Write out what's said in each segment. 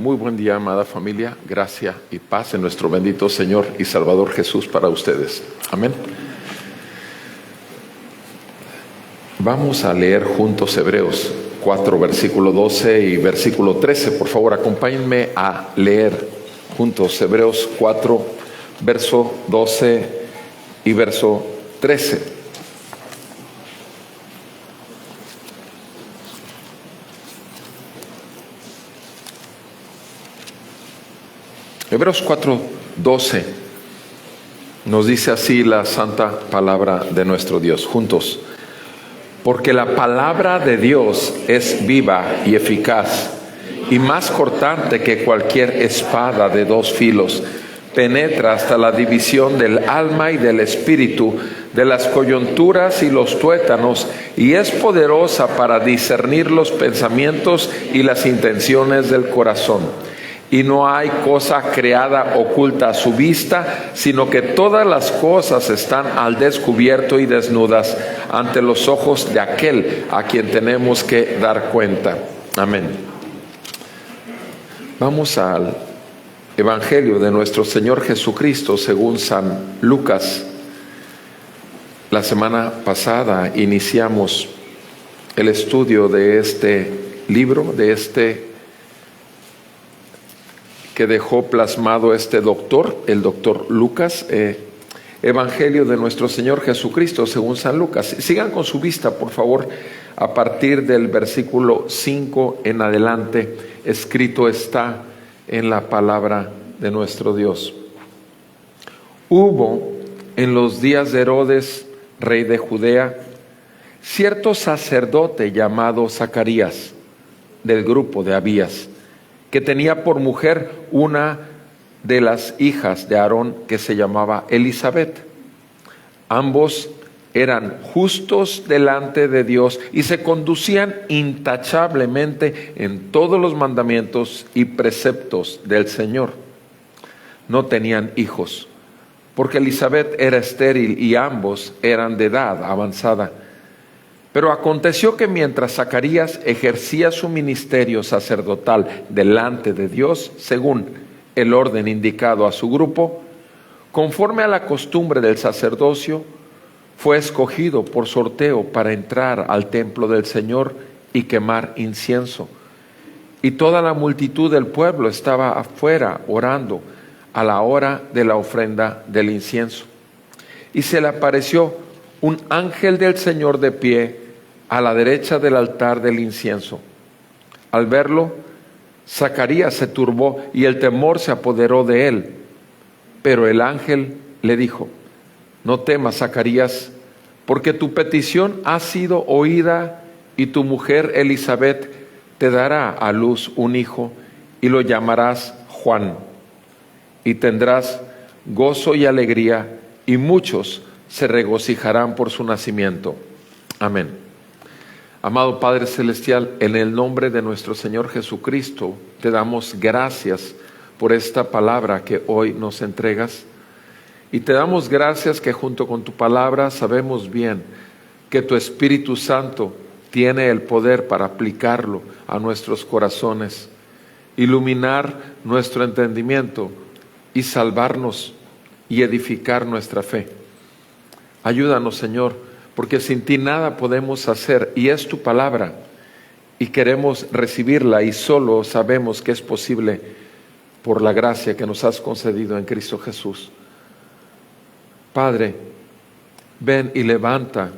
Muy buen día, amada familia. Gracia y paz en nuestro bendito Señor y Salvador Jesús para ustedes. Amén. Vamos a leer juntos Hebreos 4, versículo 12 y versículo 13. Por favor, acompáñenme a leer juntos Hebreos 4, verso 12 y verso 13. Hebreos 4, 12 nos dice así la santa palabra de nuestro Dios. Juntos. Porque la palabra de Dios es viva y eficaz y más cortante que cualquier espada de dos filos. Penetra hasta la división del alma y del espíritu, de las coyunturas y los tuétanos, y es poderosa para discernir los pensamientos y las intenciones del corazón. Y no hay cosa creada oculta a su vista, sino que todas las cosas están al descubierto y desnudas ante los ojos de aquel a quien tenemos que dar cuenta. Amén. Vamos al Evangelio de nuestro Señor Jesucristo según San Lucas. La semana pasada iniciamos el estudio de este libro, que dejó plasmado el doctor Lucas, Evangelio de nuestro Señor Jesucristo según San Lucas. Sigan con su vista, por favor, a partir del versículo 5 en adelante. Escrito está en la palabra de nuestro Dios. Hubo en los días de Herodes, rey de Judea, cierto sacerdote llamado Zacarías, del grupo de Abías, que tenía por mujer una de las hijas de Aarón que se llamaba Elisabet. Ambos eran justos delante de Dios y se conducían intachablemente en todos los mandamientos y preceptos del Señor. No tenían hijos, porque Elisabet era estéril y ambos eran de edad avanzada. Pero aconteció que mientras Zacarías ejercía su ministerio sacerdotal delante de Dios, según el orden indicado a su grupo, conforme a la costumbre del sacerdocio, fue escogido por sorteo para entrar al templo del Señor y quemar incienso. Y toda la multitud del pueblo estaba afuera orando a la hora de la ofrenda del incienso. Y se le apareció un ángel del Señor de pie a la derecha del altar del incienso. Al verlo, Zacarías se turbó y el temor se apoderó de él. Pero el ángel le dijo: no temas, Zacarías, porque tu petición ha sido oída y tu mujer Elisabet te dará a luz un hijo y lo llamarás Juan. Y tendrás gozo y alegría y muchos se regocijarán por su nacimiento. Amén. Amado Padre Celestial, en el nombre de nuestro Señor Jesucristo, te damos gracias por esta palabra que hoy nos entregas. Y te damos gracias que junto con tu palabra sabemos bien que tu Espíritu Santo tiene el poder para aplicarlo a nuestros corazones, iluminar nuestro entendimiento y salvarnos y edificar nuestra fe. Ayúdanos, Señor, porque sin ti nada podemos hacer, y es tu palabra, y queremos recibirla, y solo sabemos que es posible por la gracia que nos has concedido en Cristo Jesús. Padre, ven y levanta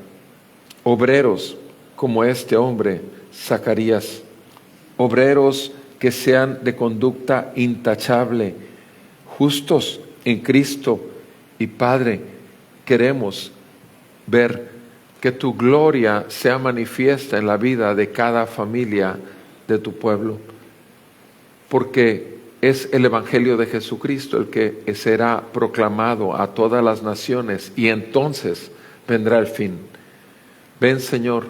obreros como este hombre, Zacarías, obreros que sean de conducta intachable, justos en Cristo, y Padre, queremos ver que tu gloria sea manifiesta en la vida de cada familia de tu pueblo, porque es el Evangelio de Jesucristo el que será proclamado a todas las naciones y entonces vendrá el fin. Ven, Señor,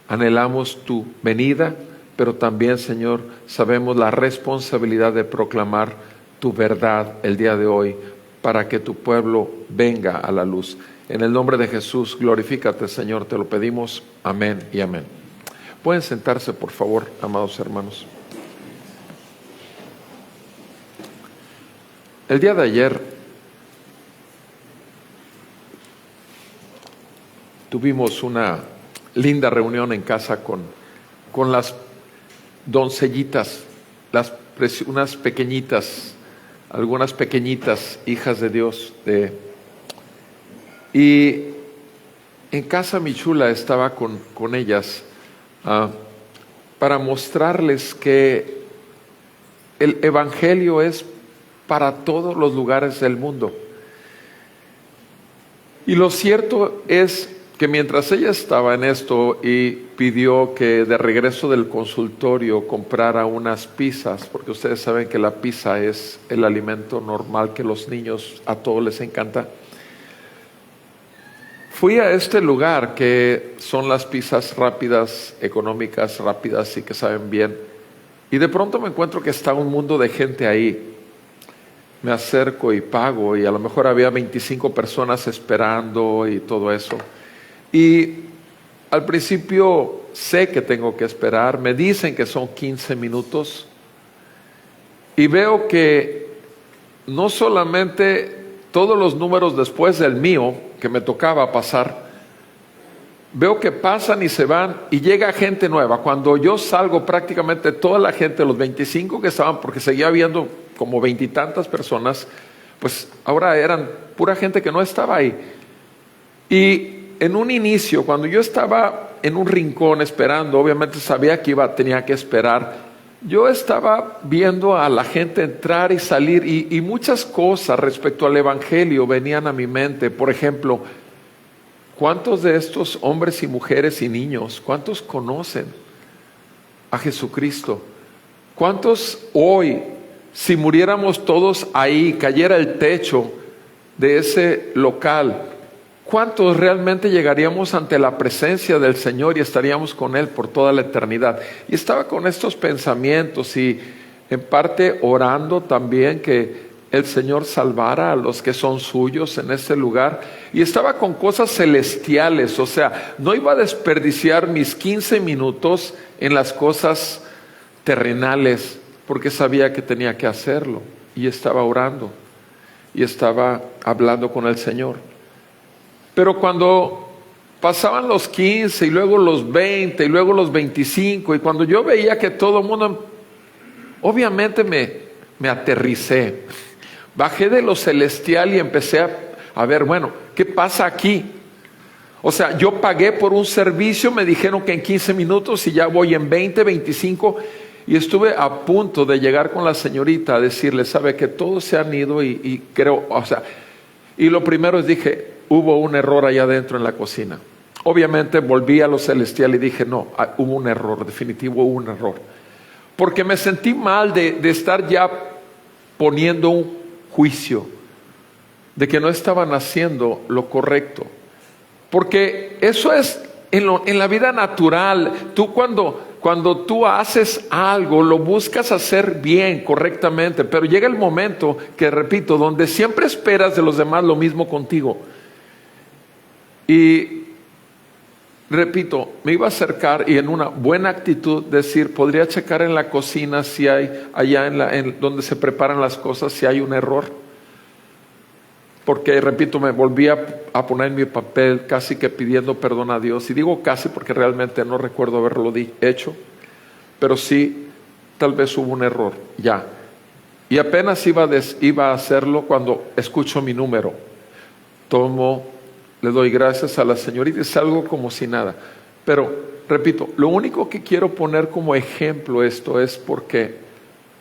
anhelamos tu venida, pero también, Señor, sabemos la responsabilidad de proclamar tu verdad el día de hoy para que tu pueblo venga a la luz. En el nombre de Jesús, glorifícate, Señor, te lo pedimos. Amén y amén. Pueden sentarse, por favor, amados hermanos. El día de ayer tuvimos una linda reunión en casa con las doncellitas, unas pequeñitas, algunas pequeñitas hijas de Dios. Y en casa mi chula estaba con ellas para mostrarles que el Evangelio es para todos los lugares del mundo. Y lo cierto es que mientras ella estaba en esto y pidió que de regreso del consultorio comprara unas pizzas, porque ustedes saben que la pizza es el alimento normal que los niños a todos les encanta, fui a este lugar que son las pizzas rápidas, económicas, rápidas y que saben bien. Y de pronto me encuentro que está un mundo de gente ahí. Me acerco y pago y a lo mejor había 25 personas esperando y todo eso. Y al principio sé que tengo que esperar, me dicen que son 15 minutos y veo que no solamente todos los números después del mío que me tocaba pasar, veo que pasan y se van y llega gente nueva. Cuando yo salgo, prácticamente toda la gente, los 25 que estaban, porque seguía habiendo como 20 y tantas personas, pues ahora eran pura gente que no estaba ahí. Y en un inicio, cuando yo estaba en un rincón esperando, obviamente sabía que tenía que esperar, yo estaba viendo a la gente entrar y salir y muchas cosas respecto al Evangelio venían a mi mente. Por ejemplo, ¿cuántos de estos hombres y mujeres y niños, cuántos conocen a Jesucristo? ¿Cuántos hoy, si muriéramos todos ahí, cayera el techo de ese local, cuántos realmente llegaríamos ante la presencia del Señor y estaríamos con Él por toda la eternidad? Y estaba con estos pensamientos y en parte orando también que el Señor salvara a los que son suyos en este lugar. Y estaba con cosas celestiales, o sea, no iba a desperdiciar mis 15 minutos en las cosas terrenales, porque sabía que tenía que hacerlo. Y estaba orando y estaba hablando con el Señor. Pero cuando pasaban los 15 y luego los 20 y luego los 25, y cuando yo veía que todo el mundo, obviamente me aterricé. Bajé de lo celestial y empecé a ver, bueno, ¿qué pasa aquí? O sea, yo pagué por un servicio, me dijeron que en 15 minutos y ya voy en 20, 25, y estuve a punto de llegar con la señorita a decirle, sabe que todos se han ido y creo, o sea, y lo primero es dije, hubo un error allá adentro en la cocina. Obviamente volví a lo celestial y dije, no, hubo un error, definitivo hubo un error. Porque me sentí mal de estar ya poniendo un juicio de que no estaban haciendo lo correcto. Porque eso es en la vida natural. Tú cuando tú haces algo, lo buscas hacer bien, correctamente, pero llega el momento que, repito, donde siempre esperas de los demás lo mismo contigo. Y repito, me iba a acercar y en una buena actitud decir, podría checar en la cocina si hay, allá en donde se preparan las cosas, si hay un error. Porque, repito, me volví a poner en mi papel casi que pidiendo perdón a Dios. Y digo casi porque realmente no recuerdo haberlo hecho, pero sí, tal vez hubo un error, ya. Y apenas iba a hacerlo cuando escucho mi número. Le doy gracias a la señorita y salgo como si nada. Pero, repito, lo único que quiero poner como ejemplo esto es porque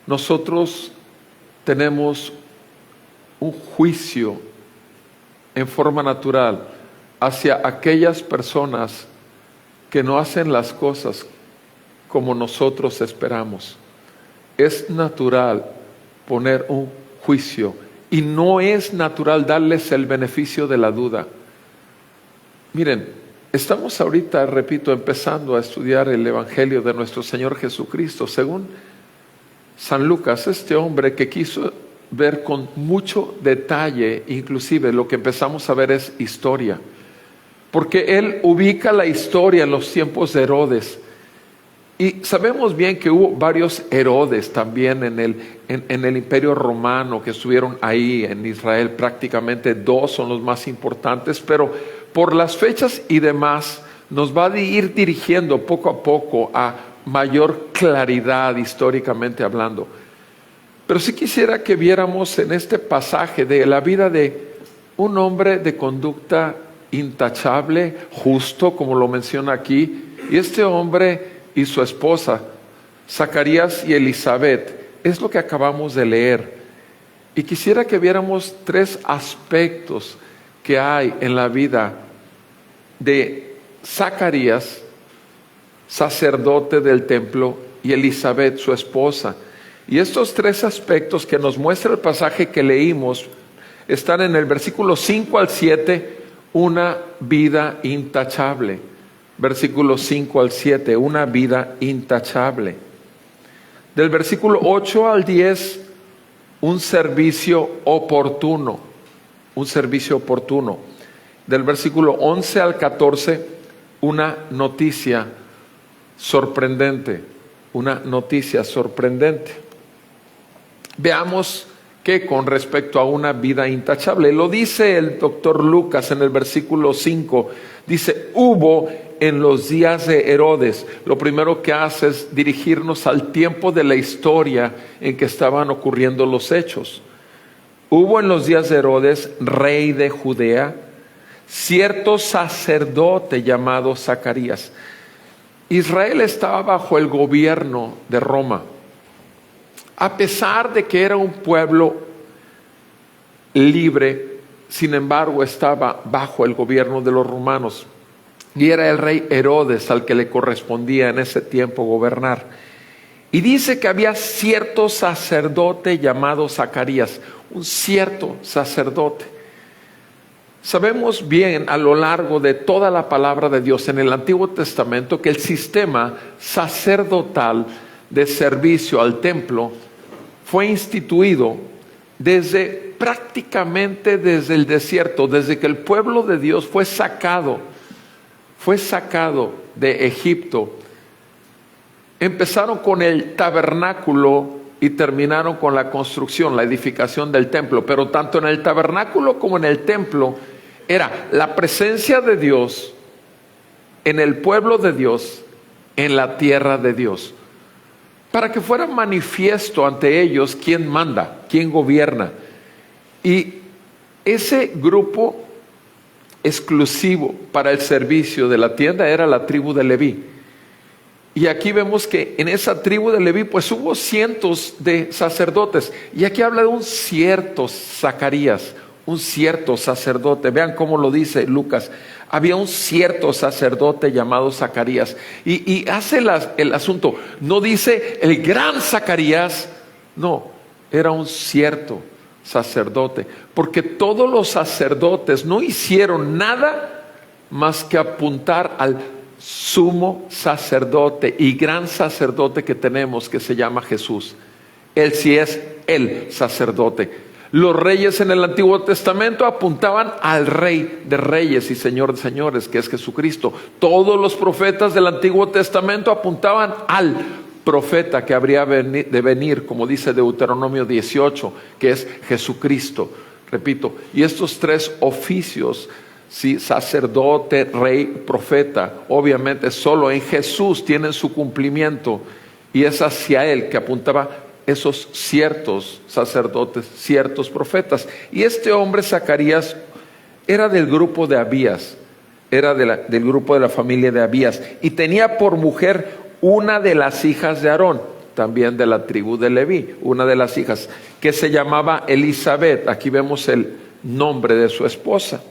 nosotros tenemos un juicio en forma natural hacia aquellas personas que no hacen las cosas como nosotros esperamos. Es natural poner un juicio y no es natural darles el beneficio de la duda. Miren, estamos ahorita, repito, empezando a estudiar el Evangelio de nuestro Señor Jesucristo. Según San Lucas, este hombre que quiso ver con mucho detalle, inclusive lo que empezamos a ver es historia, porque él ubica la historia en los tiempos de Herodes. Y sabemos bien que hubo varios Herodes también en el Imperio Romano que estuvieron ahí en Israel. Prácticamente 2 son los más importantes, pero por las fechas y demás nos va a ir dirigiendo poco a poco a mayor claridad históricamente hablando. Pero sí quisiera que viéramos en este pasaje de la vida de un hombre de conducta intachable, justo, como lo menciona aquí, y este hombre y su esposa, Zacarías y Elizabeth, es lo que acabamos de leer. Y quisiera que viéramos 3 aspectos que hay en la vida de Zacarías, sacerdote del templo, y Elizabeth, su esposa. Y estos 3 aspectos que nos muestra el pasaje que leímos están en el versículo 5 al 7, una vida intachable. Versículo 5 al 7, una vida intachable. Del versículo 8 al 10, un servicio oportuno. Un servicio oportuno. Del versículo 11 al 14, una noticia sorprendente. Una noticia sorprendente. Veamos que con respecto a una vida intachable, lo dice el doctor Lucas en el versículo 5, dice, hubo en los días de Herodes. Lo primero que hace es dirigirnos al tiempo de la historia en que estaban ocurriendo los hechos. Hubo en los días de Herodes, rey de Judea, cierto sacerdote llamado Zacarías. Israel estaba bajo el gobierno de Roma. A pesar de que era un pueblo libre, sin embargo estaba bajo el gobierno de los romanos. Y era el rey Herodes al que le correspondía en ese tiempo gobernar. Y dice que había cierto sacerdote llamado Zacarías, un cierto sacerdote. Sabemos bien a lo largo de toda la palabra de Dios en el Antiguo Testamento que el sistema sacerdotal de servicio al templo fue instituido prácticamente desde el desierto, desde que el pueblo de Dios fue sacado de Egipto. Empezaron con el tabernáculo y terminaron con la construcción, la edificación del templo. Pero tanto en el tabernáculo como en el templo era la presencia de Dios en el pueblo de Dios, en la tierra de Dios, para que fuera manifiesto ante ellos quién manda, quién gobierna. Y ese grupo exclusivo para el servicio de la tienda era la tribu de Leví. Y aquí vemos que en esa tribu de Leví pues hubo cientos de sacerdotes. Y aquí habla de un cierto Zacarías, un cierto sacerdote. Vean cómo lo dice Lucas. Había un cierto sacerdote llamado Zacarías. Y hace el asunto. No dice el gran Zacarías. No, era un cierto sacerdote. Porque todos los sacerdotes no hicieron nada más que apuntar al sumo sacerdote y gran sacerdote que tenemos, que se llama Jesús. Él sí es el sacerdote. Los reyes en el Antiguo Testamento apuntaban al Rey de Reyes y Señor de Señores, que es Jesucristo. Todos los profetas del Antiguo Testamento apuntaban al profeta que habría de venir, como dice Deuteronomio 18, que es Jesucristo. Repito, y estos 3 oficios, sí, sacerdote, rey, profeta, obviamente solo en Jesús tienen su cumplimiento, y es hacia Él que apuntaba esos ciertos sacerdotes, ciertos profetas. Y este hombre Zacarías era del grupo de Abías, era del grupo de la familia de Abías, y tenía por mujer una de las hijas de Aarón, también de la tribu de Leví, una de las hijas, que se llamaba Elizabeth. Aquí vemos el nombre de su esposa.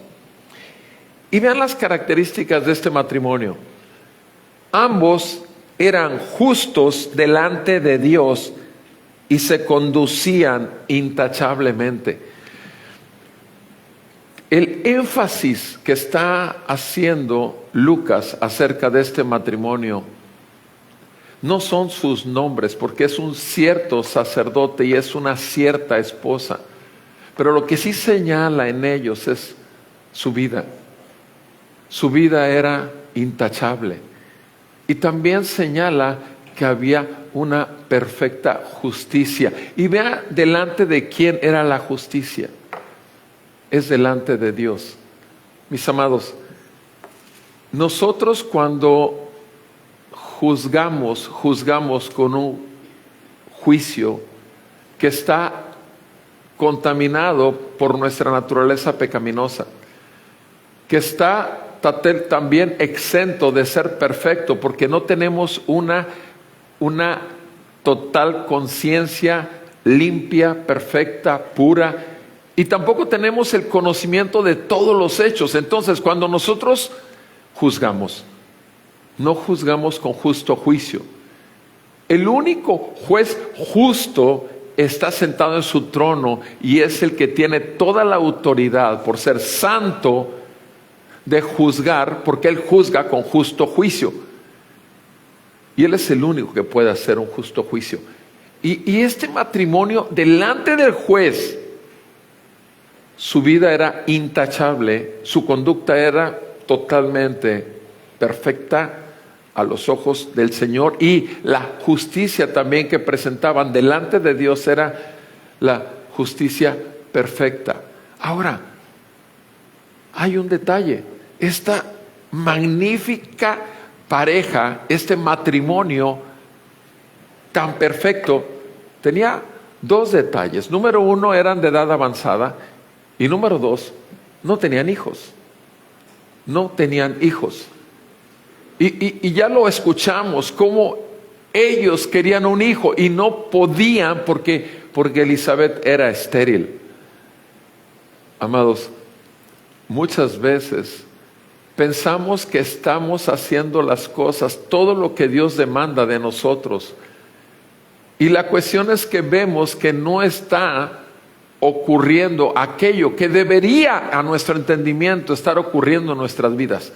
Y vean las características de este matrimonio. Ambos eran justos delante de Dios y se conducían intachablemente. El énfasis que está haciendo Lucas acerca de este matrimonio no son sus nombres, porque es un cierto sacerdote y es una cierta esposa, pero lo que sí señala en ellos es su vida. Su vida era intachable. Y también señala que había una perfecta justicia. Y vea delante de quién era la justicia. Es delante de Dios. Mis amados, nosotros cuando juzgamos con un juicio que está contaminado por nuestra naturaleza pecaminosa, que está también exento de ser perfecto, porque no tenemos una total conciencia limpia, perfecta, pura, y tampoco tenemos el conocimiento de todos los hechos. Entonces, cuando nosotros juzgamos, no juzgamos con justo juicio. El único juez justo está sentado en su trono y es el que tiene toda la autoridad por ser santo de juzgar, porque Él juzga con justo juicio. Y Él es el único que puede hacer un justo juicio. Y este matrimonio, delante del juez, su vida era intachable, su conducta era totalmente perfecta a los ojos del Señor, y la justicia también que presentaban delante de Dios era la justicia perfecta. Ahora, hay un detalle. Esta magnífica pareja, este matrimonio tan perfecto, tenía dos detalles. Número uno, eran de edad avanzada, y número dos, no tenían hijos. No tenían hijos. Y ya lo escuchamos, cómo ellos querían un hijo y no podían porque Elizabeth era estéril. Amados, muchas veces pensamos que estamos haciendo las cosas, todo lo que Dios demanda de nosotros. Y la cuestión es que vemos que no está ocurriendo aquello que debería, a nuestro entendimiento, estar ocurriendo en nuestras vidas.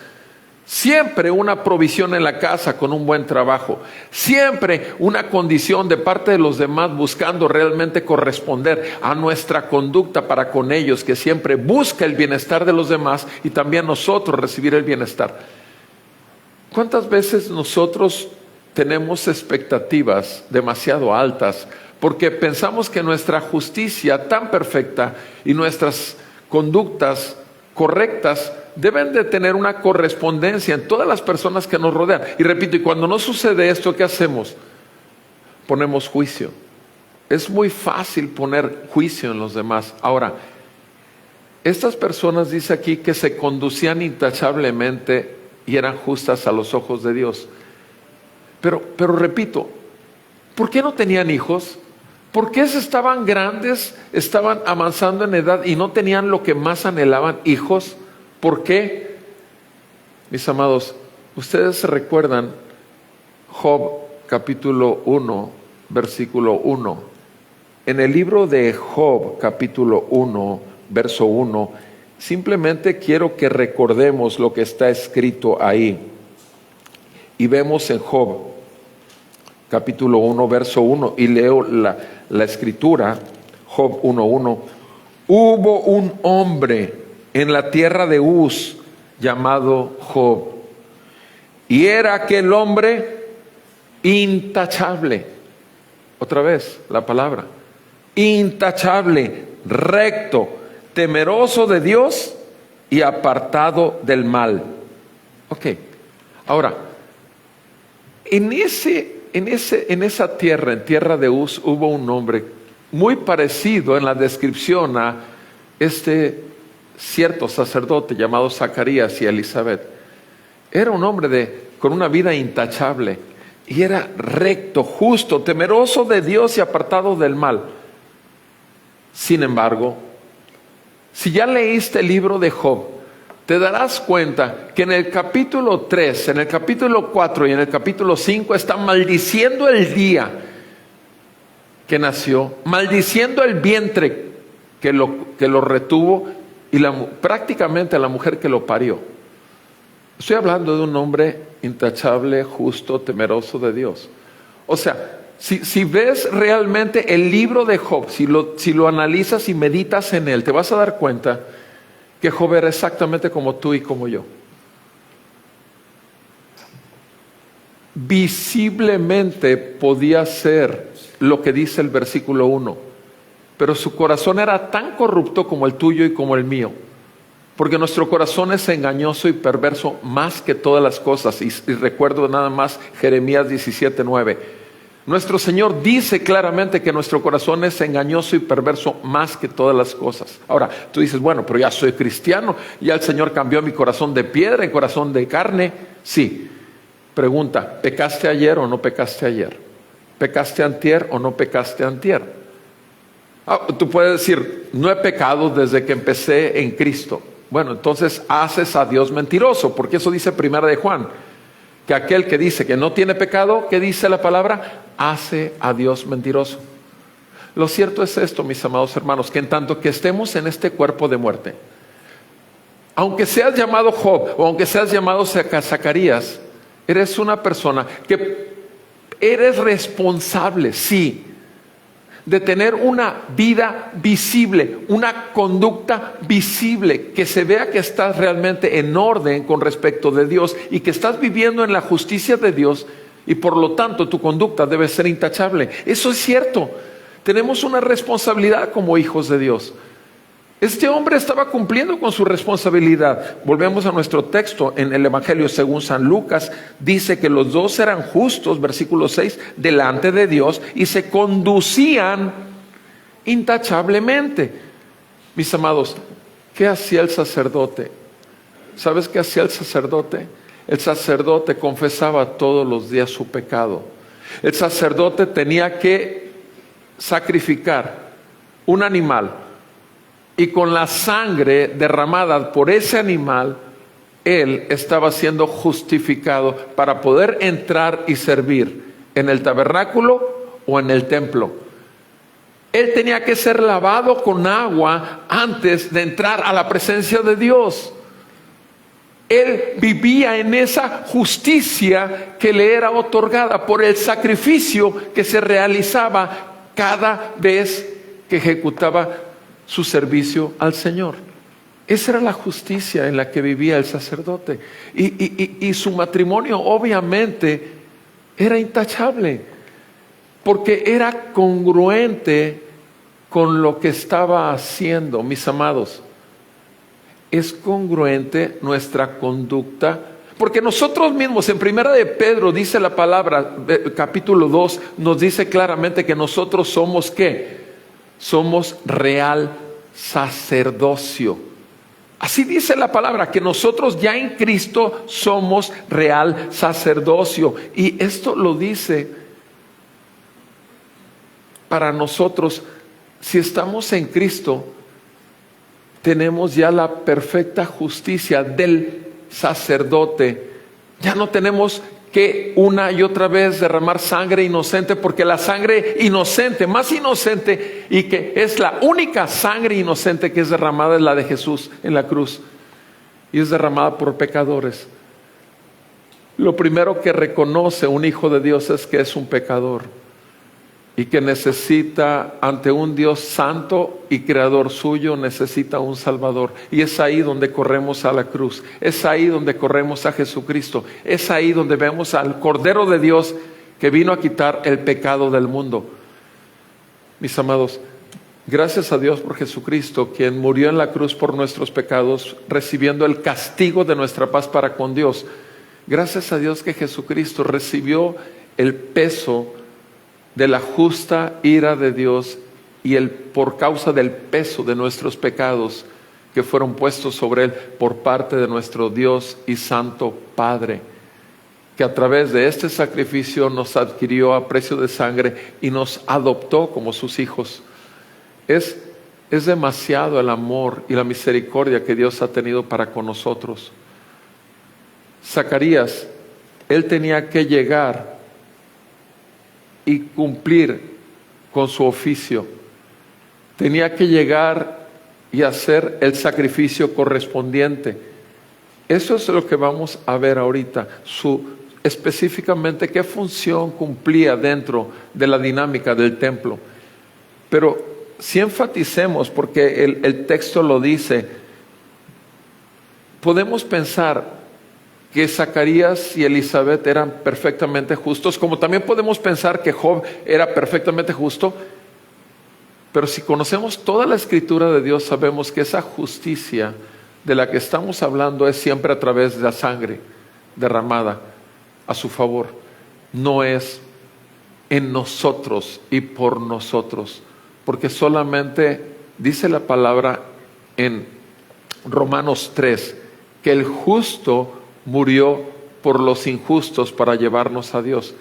Siempre una provisión en la casa con un buen trabajo. Siempre una condición de parte de los demás buscando realmente corresponder a nuestra conducta para con ellos, que siempre busca el bienestar de los demás y también nosotros recibir el bienestar. ¿Cuántas veces nosotros tenemos expectativas demasiado altas porque pensamos que nuestra justicia tan perfecta y nuestras conductas correctas deben de tener una correspondencia en todas las personas que nos rodean? Y repito, y cuando no sucede esto, ¿qué hacemos? Ponemos juicio. Es muy fácil poner juicio en los demás. Ahora, estas personas, dice aquí, que se conducían intachablemente y eran justas a los ojos de Dios. Pero repito, ¿por qué no tenían hijos? ¿Por qué estaban grandes, estaban avanzando en edad y no tenían lo que más anhelaban, hijos? ¿Por qué? Mis amados, ustedes recuerdan Job capítulo 1, versículo 1. En el libro de Job capítulo 1, verso 1, simplemente quiero que recordemos lo que está escrito ahí. Y vemos en Job capítulo 1, verso 1, y leo la escritura, Job 1:1. Hubo un hombre en la tierra de Uz llamado Job, y era aquel hombre intachable. Otra vez la palabra, intachable, recto, temeroso de Dios y apartado del mal. Ok, ahora, en esa tierra, en tierra de Uz, hubo un hombre muy parecido en la descripción a este cierto sacerdote llamado Zacarías y Elizabeth. Era un hombre con una vida intachable, y era recto, justo, temeroso de Dios y apartado del mal. Sin embargo, si ya leíste el libro de Job, te darás cuenta que en el capítulo 3, en el capítulo 4 y en el capítulo 5 está maldiciendo el día que nació, maldiciendo el vientre que lo retuvo y prácticamente a la mujer que lo parió. Estoy hablando de un hombre intachable, justo, temeroso de Dios. O sea, si ves realmente el libro de Job, si lo analizas y meditas en él, te vas a dar cuenta que Job era exactamente como tú y como yo. visiblemente podía ser lo que dice el versículo 1, pero su corazón era tan corrupto como el tuyo y como el mío, porque nuestro corazón es engañoso y perverso más que todas las cosas. Y recuerdo nada más Jeremías 17:9. Nuestro Señor dice claramente que nuestro corazón es engañoso y perverso más que todas las cosas. Ahora, tú dices, bueno, pero ya soy cristiano, ya el Señor cambió mi corazón de piedra en corazón de carne. Sí. Pregunta, ¿pecaste ayer o no pecaste ayer? ¿Pecaste antier o no pecaste antier? Tú puedes decir, no he pecado desde que empecé en Cristo. Bueno, entonces haces a Dios mentiroso, porque eso dice Primera de Juan, que aquel que dice que no tiene pecado, ¿qué dice la palabra? Hace a Dios mentiroso. Lo cierto es esto, mis amados hermanos, que en tanto que estemos en este cuerpo de muerte, aunque seas llamado Job o aunque seas llamado Zacarías, eres una persona que eres responsable, sí, de tener una vida visible, una conducta visible, que se vea que estás realmente en orden con respecto de Dios y que estás viviendo en la justicia de Dios, y por lo tanto tu conducta debe ser intachable. Eso es cierto. Tenemos una responsabilidad como hijos de Dios. Este hombre estaba cumpliendo con su responsabilidad. Volvemos a nuestro texto en el Evangelio según San Lucas. Dice que los dos eran justos, versículo 6, delante de Dios, y se conducían intachablemente. Mis amados, ¿qué hacía el sacerdote? ¿Sabes qué hacía el sacerdote? El sacerdote confesaba todos los días su pecado. El sacerdote tenía que sacrificar un animal, y con la sangre derramada por ese animal, él estaba siendo justificado para poder entrar y servir en el tabernáculo o en el templo. Él tenía que ser lavado con agua antes de entrar a la presencia de Dios. Él vivía en esa justicia que le era otorgada por el sacrificio que se realizaba cada vez que ejecutaba su servicio al Señor. Esa era la justicia en la que vivía el sacerdote. Y su matrimonio obviamente era intachable, porque era congruente con lo que estaba haciendo. Mis amados, es congruente nuestra conducta, porque nosotros mismos, en Primera de Pedro dice la palabra, capítulo 2, nos dice claramente que nosotros somos ¿qué? Somos real sacerdocio. Así dice la palabra, que nosotros ya en Cristo somos real sacerdocio. Y esto lo dice para nosotros. Si estamos en Cristo, tenemos ya la perfecta justicia del sacerdote. Ya no tenemos que una y otra vez derramar sangre inocente, porque la sangre inocente, más inocente, y que es la única sangre inocente que es derramada, es la de Jesús en la cruz, y es derramada por pecadores. Lo primero que reconoce un hijo de Dios es que es un pecador y que necesita, ante un Dios santo y creador suyo, necesita un Salvador. Y es ahí donde corremos a la cruz, es ahí donde corremos a Jesucristo, es ahí donde vemos al Cordero de Dios que vino a quitar el pecado del mundo. Mis amados, gracias a Dios por Jesucristo, quien murió en la cruz por nuestros pecados, recibiendo el castigo de nuestra paz para con Dios. Gracias a Dios que Jesucristo recibió el peso de la justa ira de Dios, y por causa del peso de nuestros pecados que fueron puestos sobre Él por parte de nuestro Dios y Santo Padre, que a través de este sacrificio nos adquirió a precio de sangre y nos adoptó como sus hijos. Es demasiado el amor y la misericordia que Dios ha tenido para con nosotros. Zacarías, él tenía que llegar y cumplir con su oficio. Tenía que llegar y hacer el sacrificio correspondiente. Eso es lo que vamos a ver ahorita, específicamente qué función cumplía dentro de la dinámica del templo. Pero si enfaticemos, porque el texto lo dice, podemos pensar, que Zacarías y Elizabeth eran perfectamente justos, como también podemos pensar que Job era perfectamente justo, pero si conocemos toda la escritura de Dios, sabemos que esa justicia de la que estamos hablando es siempre a través de la sangre derramada a su favor, no es en nosotros y por nosotros, porque solamente dice la palabra en Romanos 3, que el justo murió por los injustos para llevarnos a Dios.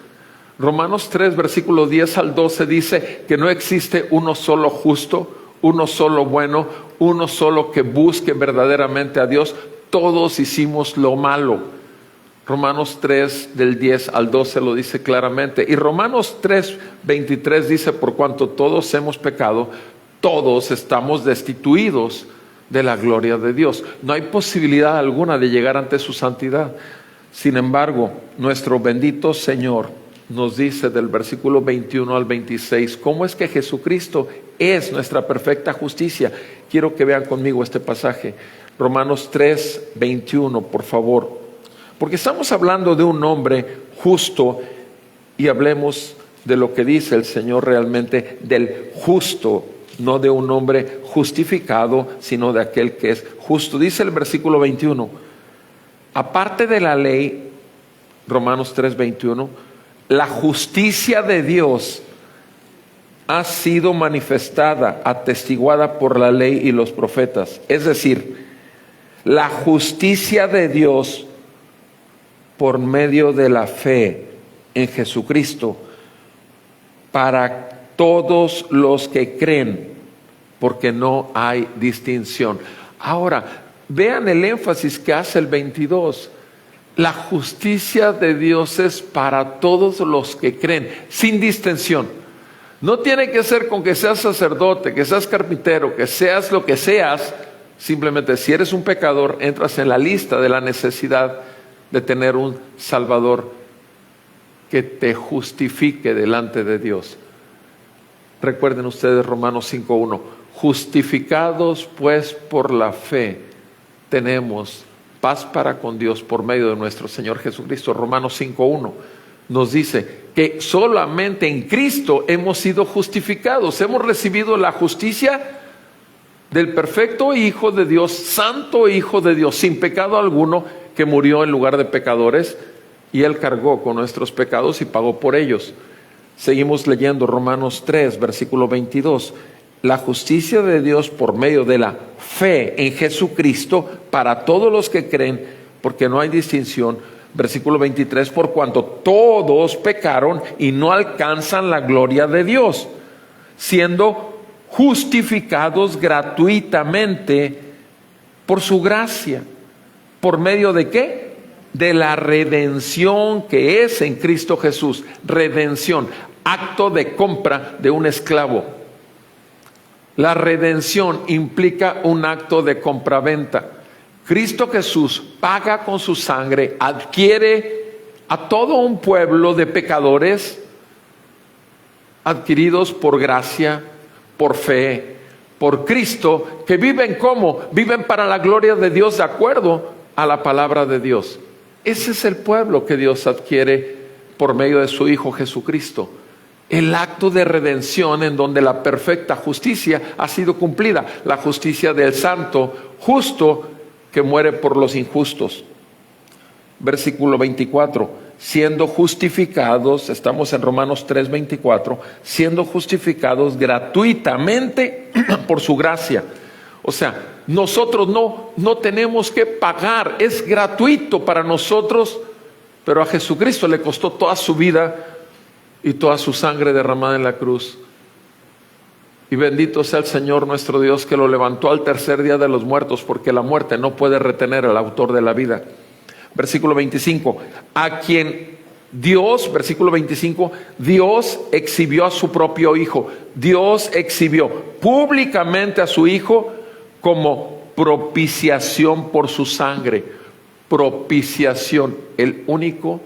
Romanos 3, versículo 10 al 12 dice que no existe uno solo justo, uno solo bueno, uno solo que busque verdaderamente a Dios. Todos hicimos lo malo. Romanos 3 del 10 al 12 lo dice claramente. Y Romanos 3, 23 dice, por cuanto todos hemos pecado, todos estamos destituidos de la gloria de Dios. No hay posibilidad alguna de llegar ante su santidad. Sin embargo, nuestro bendito Señor nos dice del versículo 21 al 26, ¿cómo es que Jesucristo es nuestra perfecta justicia? Quiero que vean conmigo este pasaje. Romanos 3, 21, por favor. Porque estamos hablando de un hombre justo y hablemos de lo que dice el Señor realmente del justo, no de un hombre justificado, sino de aquel que es justo. Dice el versículo 21, aparte de la ley, Romanos 3, 21, la justicia de Dios ha sido manifestada, atestiguada por la ley y los profetas. Es decir, la justicia de Dios por medio de la fe en Jesucristo para todos los que creen, porque no hay distinción. Ahora, vean el énfasis que hace el 22. La justicia de Dios es para todos los que creen, sin distinción. No tiene que ser con que seas sacerdote, que seas carpintero, que seas lo que seas. Simplemente si eres un pecador, entras en la lista de la necesidad de tener un Salvador que te justifique delante de Dios. Recuerden ustedes Romanos 5.1, justificados pues por la fe, tenemos paz para con Dios por medio de nuestro Señor Jesucristo. Romanos 5.1 nos dice que solamente en Cristo hemos sido justificados, hemos recibido la justicia del perfecto Hijo de Dios, santo Hijo de Dios, sin pecado alguno, que murió en lugar de pecadores, y Él cargó con nuestros pecados y pagó por ellos. Seguimos leyendo Romanos 3, versículo 22. La justicia de Dios por medio de la fe en Jesucristo para todos los que creen, porque no hay distinción. Versículo 23, por cuanto todos pecaron y no alcanzan la gloria de Dios, siendo justificados gratuitamente por su gracia. ¿Por medio de qué? De la redención que es en Cristo Jesús. Redención, acto de compra de un esclavo. La redención implica un acto de compraventa. Cristo Jesús paga con su sangre, adquiere a todo un pueblo de pecadores adquiridos por gracia, por fe, por Cristo, que viven ¿cómo? Viven para la gloria de Dios de acuerdo a la palabra de Dios. Ese es el pueblo que Dios adquiere por medio de su Hijo Jesucristo. El acto de redención en donde la perfecta justicia ha sido cumplida. La justicia del santo, justo, que muere por los injustos. Versículo 24. Siendo justificados, estamos en Romanos 3:24, siendo justificados gratuitamente por su gracia. O sea, nosotros no tenemos que pagar, es gratuito para nosotros, pero a Jesucristo le costó toda su vida y toda su sangre derramada en la cruz. Y bendito sea el Señor nuestro Dios, que lo levantó al tercer día de los muertos, porque la muerte no puede retener al autor de la vida. Versículo 25, a quien Dios, versículo 25, Dios exhibió a su propio Hijo. Dios exhibió públicamente a su Hijo como propiciación por su sangre. Propiciación, el único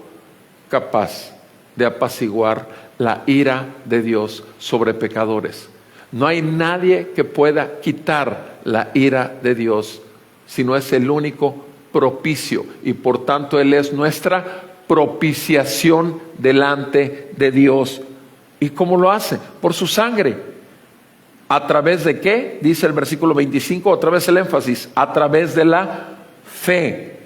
capaz de apaciguar la ira de Dios sobre pecadores. No hay nadie que pueda quitar la ira de Dios, sino es el único propicio y por tanto Él es nuestra propiciación delante de Dios. ¿Y cómo lo hace? Por su sangre. ¿A través de qué? Dice el versículo 25, otra vez el énfasis, a través de la fe,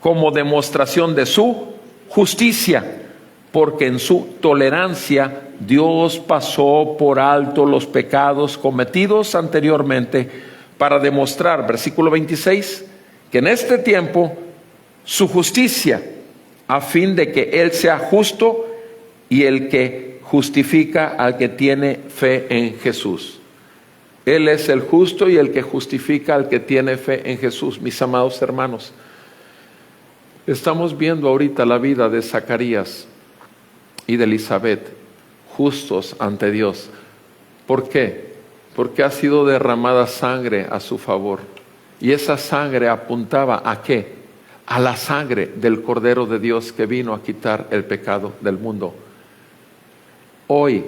como demostración de su justicia, porque en su tolerancia Dios pasó por alto los pecados cometidos anteriormente para demostrar, versículo 26, que en este tiempo su justicia, a fin de que Él sea justo y el que justifica al que tiene fe en Jesús. Él es el justo y el que justifica al que tiene fe en Jesús. Mis amados hermanos, estamos viendo ahorita la vida de Zacarías y de Elizabeth, justos ante Dios. ¿Por qué? Porque ha sido derramada sangre a su favor. Y esa sangre apuntaba ¿a qué? A la sangre del Cordero de Dios que vino a quitar el pecado del mundo. Hoy,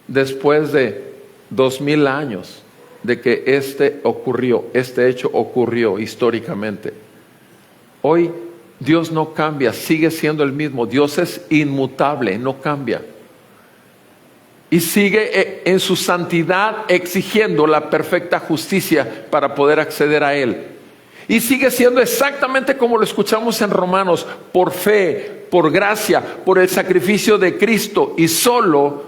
después de 2000 años de que este hecho ocurrió históricamente, hoy Dios no cambia, sigue siendo el mismo. Dios es inmutable, no cambia. Y sigue en su santidad exigiendo la perfecta justicia para poder acceder a Él. Y sigue siendo exactamente como lo escuchamos en Romanos, por fe, por gracia, por el sacrificio de Cristo y solo,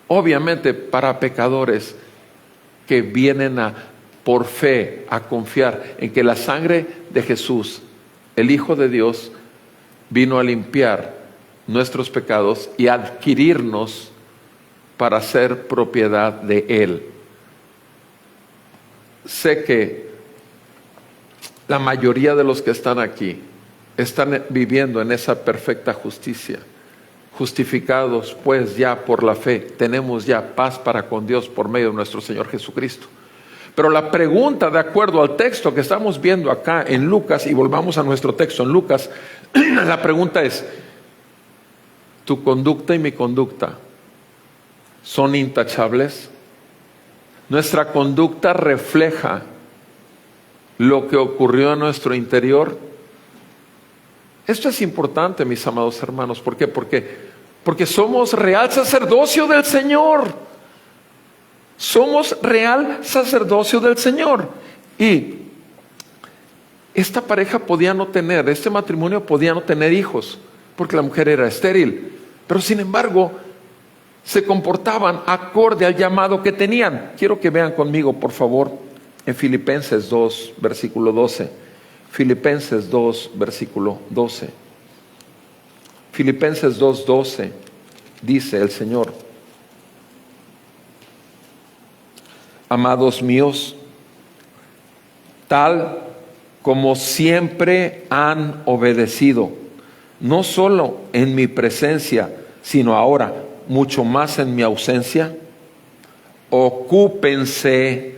obviamente, para pecadores que vienen por fe a confiar en que la sangre de Jesús, el Hijo de Dios, vino a limpiar nuestros pecados y adquirirnos para ser propiedad de Él. Sé que la mayoría de los que están aquí están viviendo en esa perfecta justicia. Justificados pues ya por la fe, tenemos ya paz para con Dios por medio de nuestro Señor Jesucristo. Pero la pregunta, de acuerdo al texto que estamos viendo acá en Lucas, y volvamos a nuestro texto en Lucas, la pregunta es, ¿tu conducta y mi conducta son intachables? ¿Nuestra conducta refleja lo que ocurrió en nuestro interior? Esto es importante, mis amados hermanos. ¿Por qué? Porque somos real sacerdocio del Señor. Somos real sacerdocio del Señor. Y esta pareja podía no tener, este matrimonio podía no tener hijos, porque la mujer era estéril. Pero sin embargo, se comportaban acorde al llamado que tenían. Quiero que vean conmigo, por favor, en Filipenses 2, versículo 12. Filipenses 2, versículo 12. Filipenses 2, 12, dice el Señor: amados míos, tal como siempre han obedecido, no solo en mi presencia, sino ahora, mucho más en mi ausencia, ocúpense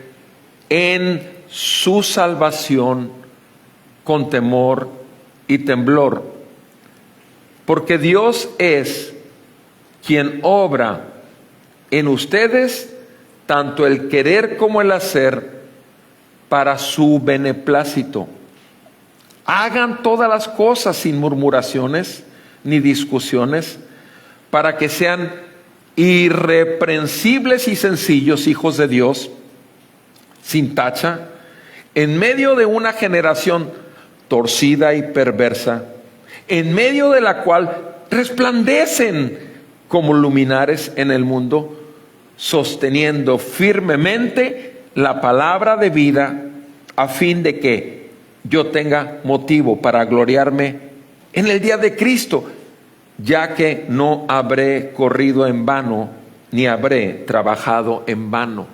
en su salvación con temor y temblor, porque Dios es quien obra en ustedes tanto el querer como el hacer para su beneplácito. Hagan todas las cosas sin murmuraciones ni discusiones, para que sean irreprensibles y sencillos hijos de Dios, sin tacha, en medio de una generación torcida y perversa, en medio de la cual resplandecen como luminares en el mundo, sosteniendo firmemente la palabra de vida, a fin de que yo tenga motivo para gloriarme en el día de Cristo, ya que no habré corrido en vano, ni habré trabajado en vano.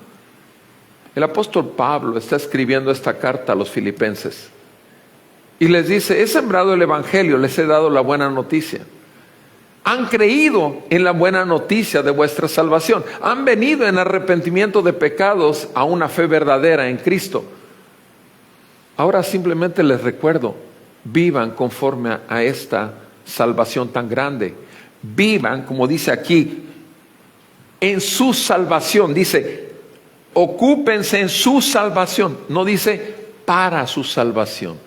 El apóstol Pablo está escribiendo esta carta a los filipenses y les dice: he sembrado el evangelio, les he dado la buena noticia. Han creído en la buena noticia de vuestra salvación. Han venido en arrepentimiento de pecados a una fe verdadera en Cristo. Ahora simplemente les recuerdo, vivan conforme a esta salvación tan grande. Vivan, como dice aquí, en su salvación. Dice, ocúpense en su salvación. No dice para su salvación.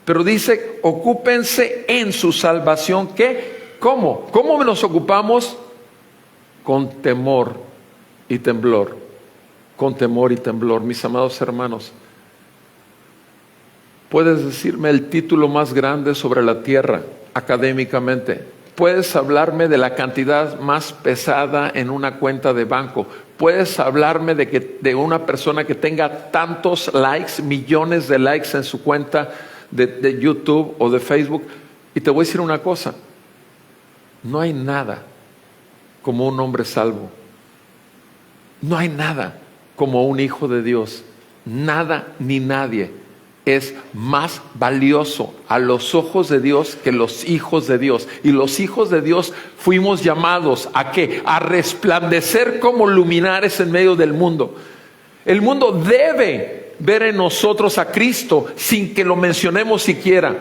Pero dice, ocúpense en su salvación. ¿Qué? ¿Cómo? ¿Cómo nos ocupamos? Con temor y temblor. Con temor y temblor. Mis amados hermanos, ¿puedes decirme el título más grande sobre la tierra académicamente? ¿Puedes hablarme de la cantidad más pesada en una cuenta de banco? ¿Puedes hablarme de una persona que tenga tantos likes, millones de likes en su cuenta de YouTube o de Facebook? Y te voy a decir una cosa, no hay nada como un hombre salvo. No hay nada como un hijo de Dios. Nada ni nadie es más valioso a los ojos de Dios que los hijos de Dios. Y los hijos de Dios fuimos llamados ¿a qué? A resplandecer como luminares en medio del mundo. El mundo debe ver en nosotros a Cristo sin que lo mencionemos siquiera.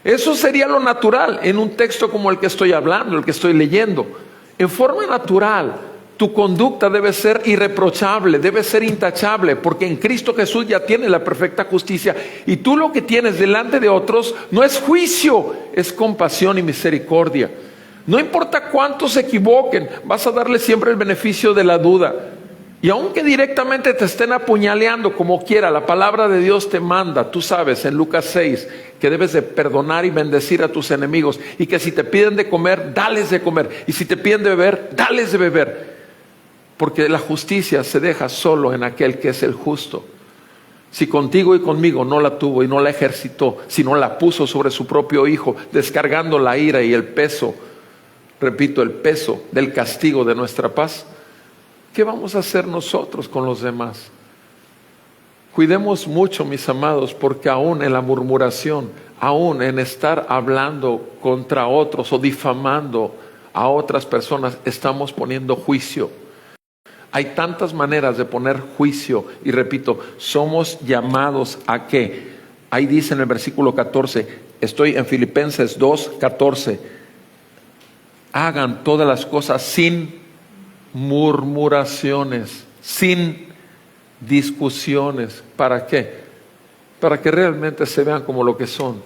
Eso sería lo natural en un texto como el que estoy hablando, el que estoy leyendo. En forma natural, tu conducta debe ser irreprochable, debe ser intachable, porque en Cristo Jesús ya tienes la perfecta justicia. Y tú lo que tienes delante de otros no es juicio, es compasión y misericordia. No importa cuántos se equivoquen, vas a darle siempre el beneficio de la duda. Y aunque directamente te estén apuñaleando como quiera, la palabra de Dios te manda, tú sabes, en Lucas 6, que debes de perdonar y bendecir a tus enemigos. Y que si te piden de comer, dales de comer. Y si te piden de beber, dales de beber. Porque la justicia se deja solo en aquel que es el justo. Si contigo y conmigo no la tuvo y no la ejercitó, sino la puso sobre su propio Hijo, descargando la ira y el peso, repito, el peso del castigo de nuestra paz, ¿qué vamos a hacer nosotros con los demás? Cuidemos mucho, mis amados, porque aún en la murmuración, aún en estar hablando contra otros o difamando a otras personas, estamos poniendo juicio. Hay tantas maneras de poner juicio y repito, somos llamados a ¿qué? Ahí dice en el versículo 14, estoy en Filipenses 2:14, hagan todas las cosas sin murmuraciones, sin discusiones. ¿Para qué? Para que realmente se vean como lo que son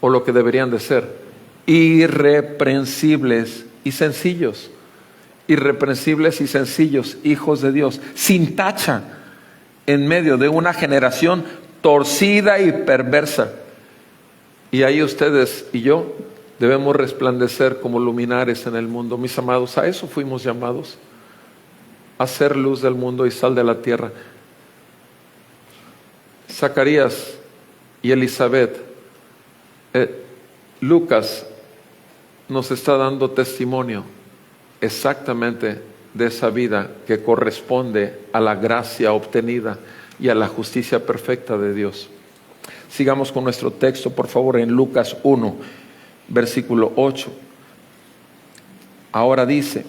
o lo que deberían de ser, irreprensibles y sencillos. Irreprensibles y sencillos, hijos de Dios, sin tacha, en medio de una generación torcida y perversa. Y ahí ustedes y yo debemos resplandecer como luminares en el mundo. Mis amados, a eso fuimos llamados, a ser luz del mundo y sal de la tierra. Zacarías y Elizabeth, Lucas nos está dando testimonio exactamente de esa vida que corresponde a la gracia obtenida y a la justicia perfecta de Dios. Sigamos con nuestro texto, por favor, en Lucas 1, versículo 8. Ahora dice,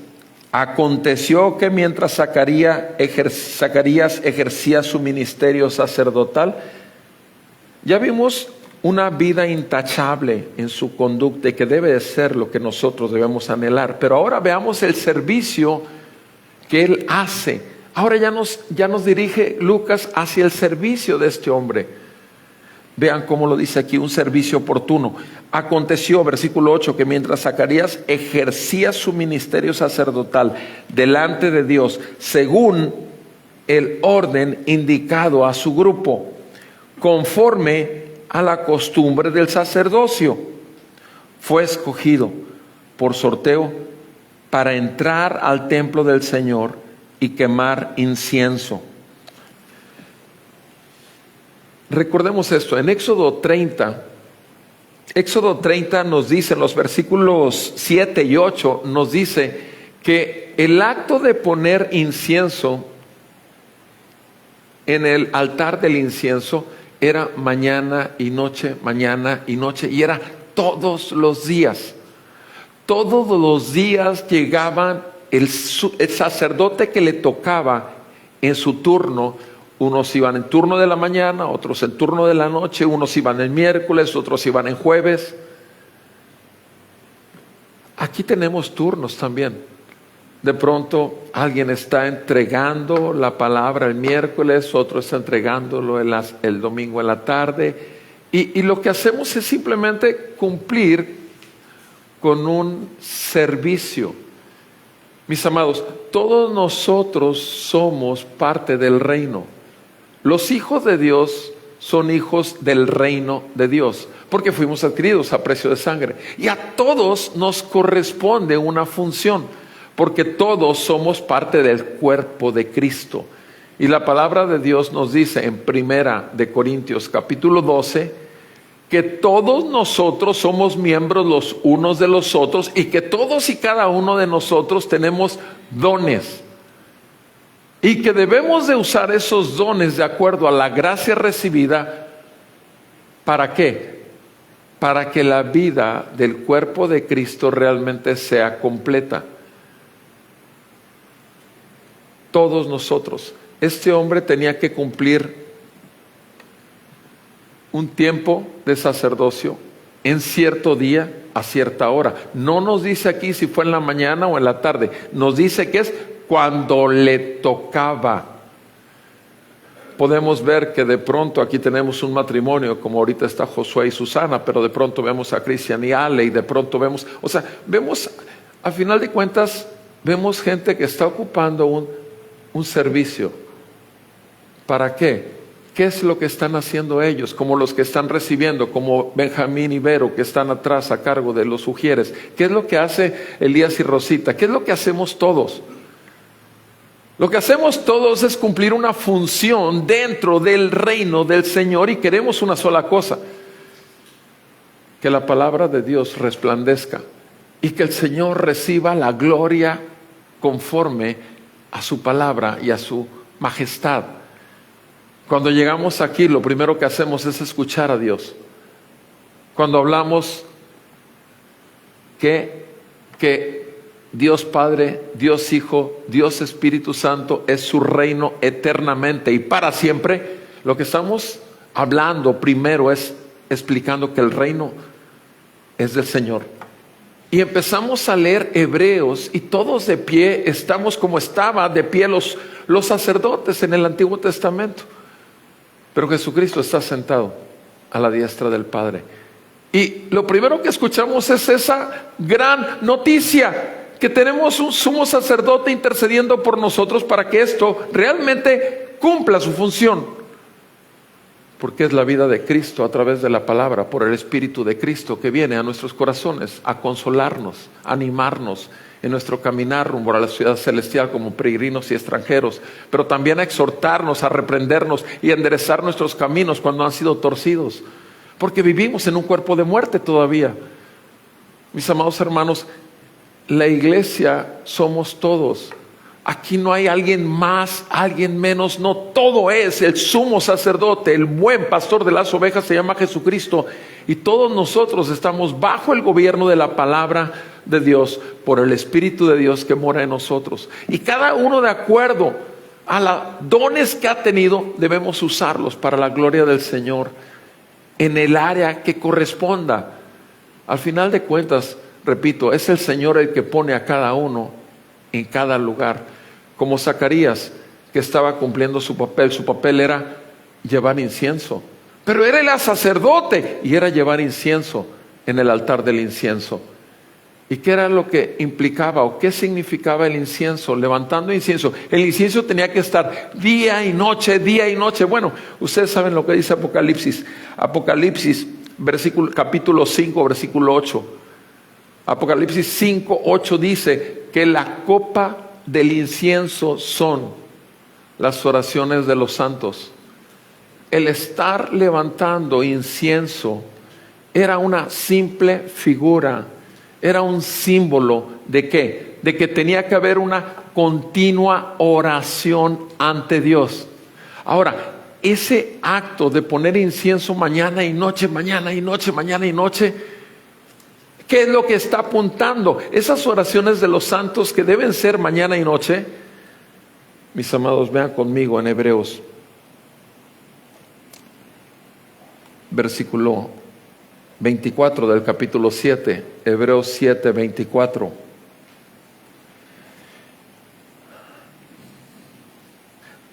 aconteció que mientras Zacarías ejercía su ministerio sacerdotal, ya vimos una vida intachable en su conducta y que debe de ser lo que nosotros debemos anhelar. Pero ahora veamos el servicio que él hace. Ahora ya nos dirige Lucas hacia el servicio de este hombre. Vean cómo lo dice aquí, un servicio oportuno. Aconteció, versículo 8, que mientras Zacarías ejercía su ministerio sacerdotal delante de Dios, según el orden indicado a su grupo, conforme a la costumbre del sacerdocio, fue escogido por sorteo para entrar al templo del Señor y quemar incienso. Recordemos esto, en Éxodo 30 nos dice, en los versículos 7 y 8, nos dice que el acto de poner incienso en el altar del incienso era mañana y noche, y era todos los días. Todos los días llegaban el sacerdote que le tocaba en su turno. Unos iban en turno de la mañana, otros en turno de la noche, unos iban el miércoles, otros iban en jueves. Aquí tenemos turnos también. De pronto alguien está entregando la palabra el miércoles, otro está entregándolo el domingo en la tarde, Y lo que hacemos es simplemente cumplir con un servicio. Mis amados, todos nosotros somos parte del reino. Los hijos de Dios son hijos del reino de Dios, porque fuimos adquiridos a precio de sangre. Y a todos nos corresponde una función, porque todos somos parte del cuerpo de Cristo. Y la palabra de Dios nos dice en 1 Corintios capítulo 12, que todos nosotros somos miembros los unos de los otros y que todos y cada uno de nosotros tenemos dones. Y que debemos de usar esos dones de acuerdo a la gracia recibida. ¿Para qué? Para que la vida del cuerpo de Cristo realmente sea completa. Todos nosotros. Este hombre tenía que cumplir un tiempo de sacerdocio en cierto día, a cierta hora. No nos dice aquí si fue en la mañana o en la tarde. Nos dice que es cuando le tocaba. Podemos ver que de pronto aquí tenemos un matrimonio, como ahorita está Josué y Susana, pero de pronto vemos a Cristian y Ale, y de pronto vemos, vemos, a final de cuentas, vemos gente que está ocupando un servicio. ¿Para qué? ¿Qué es lo que están haciendo ellos? Como los que están recibiendo, como Benjamín y Vero, que están atrás a cargo de los ujieres. ¿Qué es lo que hace Elías y Rosita? ¿Qué es lo que hacemos todos? Lo que hacemos todos es cumplir una función dentro del reino del Señor y queremos una sola cosa: que la palabra de Dios resplandezca y que el Señor reciba la gloria conforme a su palabra y a su majestad. Cuando llegamos aquí, lo primero que hacemos es escuchar a Dios. Cuando hablamos que Dios Padre, Dios Hijo, Dios Espíritu Santo es su reino eternamente y para siempre, lo que estamos hablando primero es explicando que el reino es del Señor. Y empezamos a leer Hebreos y todos de pie estamos como estaban de pie los sacerdotes en el Antiguo Testamento. Pero Jesucristo está sentado a la diestra del Padre. Y lo primero que escuchamos es esa gran noticia, que tenemos un sumo sacerdote intercediendo por nosotros para que esto realmente cumpla su función. Porque es la vida de Cristo a través de la palabra, por el Espíritu de Cristo que viene a nuestros corazones a consolarnos, a animarnos en nuestro caminar rumbo a la ciudad celestial como peregrinos y extranjeros, pero también a exhortarnos, a reprendernos y a enderezar nuestros caminos cuando han sido torcidos, porque vivimos en un cuerpo de muerte todavía. Mis amados hermanos, la iglesia somos todos. Aquí no hay alguien más, alguien menos, no, todo es el sumo sacerdote, el buen pastor de las ovejas se llama Jesucristo, y todos nosotros estamos bajo el gobierno de la palabra de Dios, por el Espíritu de Dios que mora en nosotros, y cada uno de acuerdo a los dones que ha tenido debemos usarlos para la gloria del Señor en el área que corresponda. Al final de cuentas, repito, es el Señor el que pone a cada uno en cada lugar, como Zacarías, que estaba cumpliendo su papel era llevar incienso, pero él era sacerdote y era llevar incienso en el altar del incienso. ¿Y qué era lo que implicaba o qué significaba el incienso? Levantando incienso. El incienso tenía que estar día y noche, día y noche. Bueno, ustedes saben lo que dice Apocalipsis. Apocalipsis, capítulo 5, versículo 8. Apocalipsis 5, 8 dice que la copa del incienso son las oraciones de los santos. El estar levantando incienso era una simple figura, era un símbolo de ¿qué? De que tenía que haber una continua oración ante Dios. Ahora, ese acto de poner incienso mañana y noche, mañana y noche, mañana y noche, ¿qué es lo que está apuntando? Esas oraciones de los santos que deben ser mañana y noche. Mis amados, vean conmigo en Hebreos, versículo 24 del capítulo 7, Hebreos 7, 24.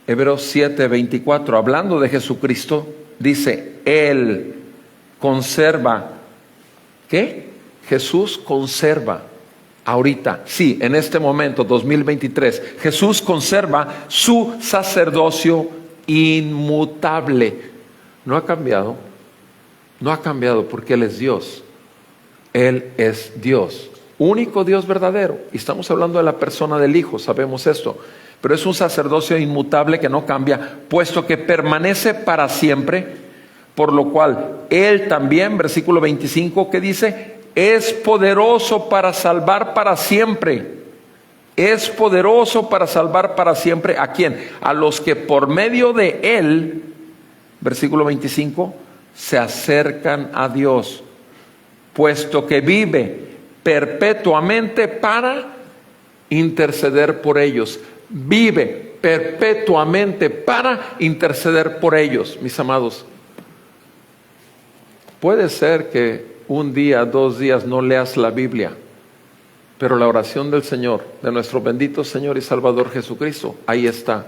Hebreos 7, 24, hablando de Jesucristo, dice: Él conserva. ¿Qué? Jesús conserva. Ahorita, sí, en este momento, 2023, Jesús conserva su sacerdocio inmutable. No ha cambiado, no ha cambiado porque Él es Dios. Él es Dios, único Dios verdadero. Y estamos hablando de la persona del Hijo, sabemos esto. Pero es un sacerdocio inmutable que no cambia, puesto que permanece para siempre, por lo cual Él también, versículo 25, que dice, es poderoso para salvar para siempre. Es poderoso para salvar para siempre. ¿A quién? A los que por medio de Él, versículo 25, se acercan a Dios, puesto que vive perpetuamente para interceder por ellos. Vive perpetuamente para interceder por ellos, mis amados. Puede ser que un día, 2 días no leas la Biblia, pero la oración del Señor, de nuestro bendito Señor y Salvador Jesucristo, ahí está,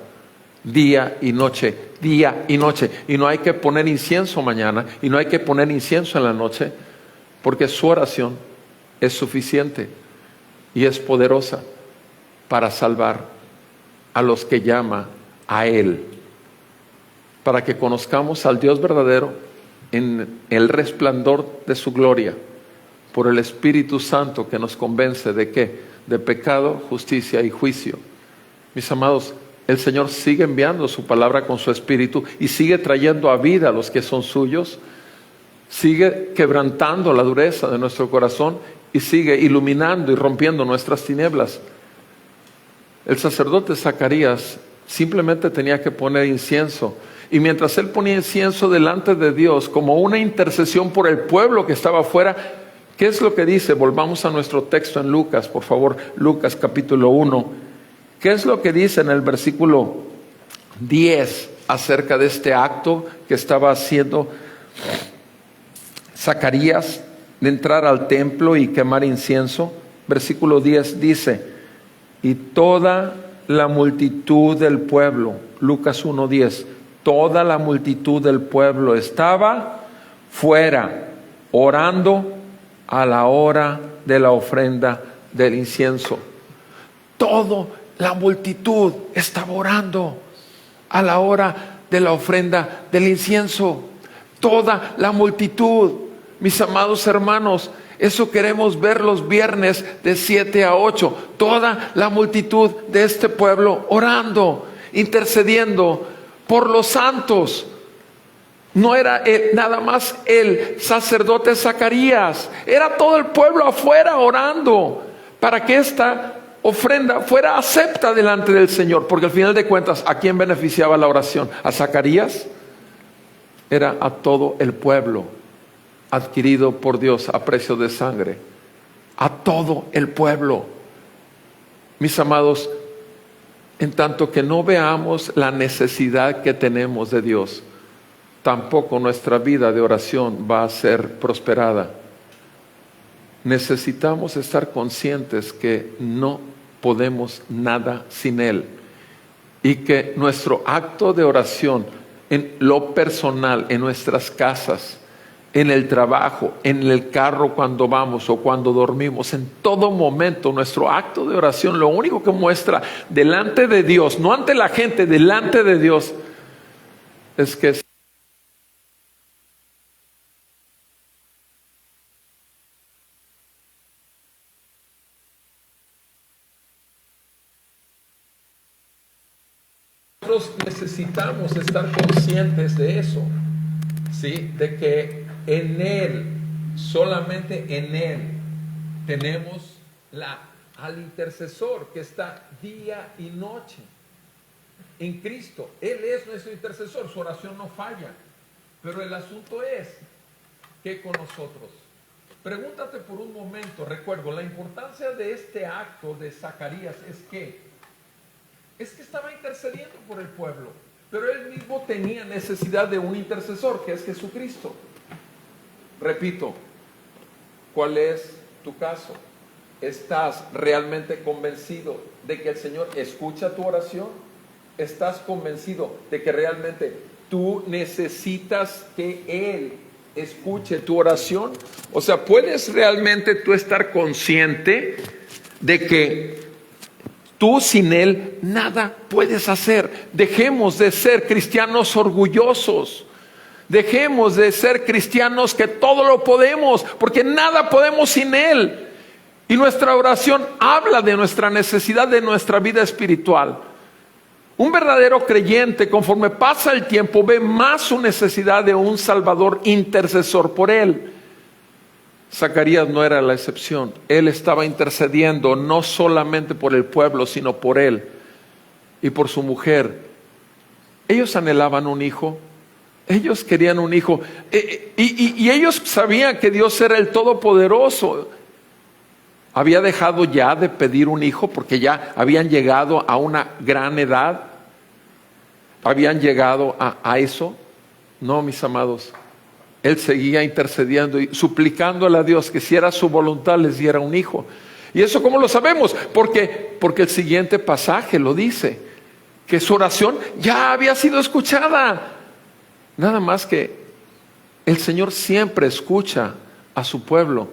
día y noche, día y noche. Y no hay que poner incienso mañana, y no hay que poner incienso en la noche, porque su oración es suficiente y es poderosa para salvar a los que llama a Él, para que conozcamos al Dios verdadero en el resplandor de su gloria, por el Espíritu Santo que nos convence de ¿qué? De pecado, justicia y juicio. Mis amados, el Señor sigue enviando su palabra con su Espíritu y sigue trayendo a vida a los que son suyos, sigue quebrantando la dureza de nuestro corazón y sigue iluminando y rompiendo nuestras tinieblas. El sacerdote Zacarías simplemente tenía que poner incienso, y mientras él ponía incienso delante de Dios como una intercesión por el pueblo que estaba afuera, ¿qué es lo que dice? Volvamos a nuestro texto en Lucas, por favor, Lucas capítulo 1. ¿Qué es lo que dice en el versículo 10 acerca de este acto que estaba haciendo Zacarías de entrar al templo y quemar incienso? Versículo 10 dice, y toda la multitud del pueblo, Lucas 1:10, toda la multitud del pueblo estaba fuera, orando a la hora de la ofrenda del incienso. Toda la multitud estaba orando a la hora de la ofrenda del incienso. Toda la multitud, mis amados hermanos, eso queremos ver los viernes de 7 a 8. Toda la multitud de este pueblo orando, intercediendo por los santos. No era nada más el sacerdote Zacarías, era todo el pueblo afuera orando para que esta ofrenda fuera acepta delante del Señor. Porque al final de cuentas, ¿a quién beneficiaba la oración? ¿A Zacarías? Era a todo el pueblo adquirido por Dios a precio de sangre. A todo el pueblo. Mis amados, en tanto que no veamos la necesidad que tenemos de Dios, tampoco nuestra vida de oración va a ser prosperada. Necesitamos estar conscientes que no podemos nada sin Él, y que nuestro acto de oración en lo personal, en nuestras casas, en el trabajo, en el carro cuando vamos o cuando dormimos, en todo momento nuestro acto de oración lo único que muestra delante de Dios, no ante la gente, delante de Dios, es que nosotros necesitamos estar conscientes de eso, ¿sí? De que en Él, solamente en Él, tenemos al intercesor que está día y noche. En Cristo, Él es nuestro intercesor, su oración no falla. Pero el asunto es que con nosotros, pregúntate por un momento, recuerdo, la importancia de este acto de Zacarías es que estaba intercediendo por el pueblo, pero él mismo tenía necesidad de un intercesor, que es Jesucristo. Repito, ¿cuál es tu caso? ¿Estás realmente convencido de que el Señor escucha tu oración? ¿Estás convencido de que realmente tú necesitas que Él escuche tu oración? O sea, ¿puedes realmente tú estar consciente de que tú sin Él nada puedes hacer? Dejemos de ser cristianos orgullosos. Dejemos de ser cristianos que todo lo podemos, porque nada podemos sin Él. Y nuestra oración habla de nuestra necesidad de nuestra vida espiritual. Un verdadero creyente, conforme pasa el tiempo, ve más su necesidad de un Salvador intercesor por él. Zacarías no era la excepción. Él estaba intercediendo no solamente por el pueblo, sino por él y por su mujer. Ellos anhelaban un hijo. Ellos querían un hijo. Y ellos sabían que Dios era el Todopoderoso. Había dejado ya de pedir un hijo porque ya habían llegado a una gran edad. Habían llegado a eso. No, mis amados. Él seguía intercediendo y suplicándole a Dios que si era su voluntad les diera un hijo. ¿Y eso cómo lo sabemos? Porque el siguiente pasaje lo dice, que su oración ya había sido escuchada. Nada más que el Señor siempre escucha a su pueblo.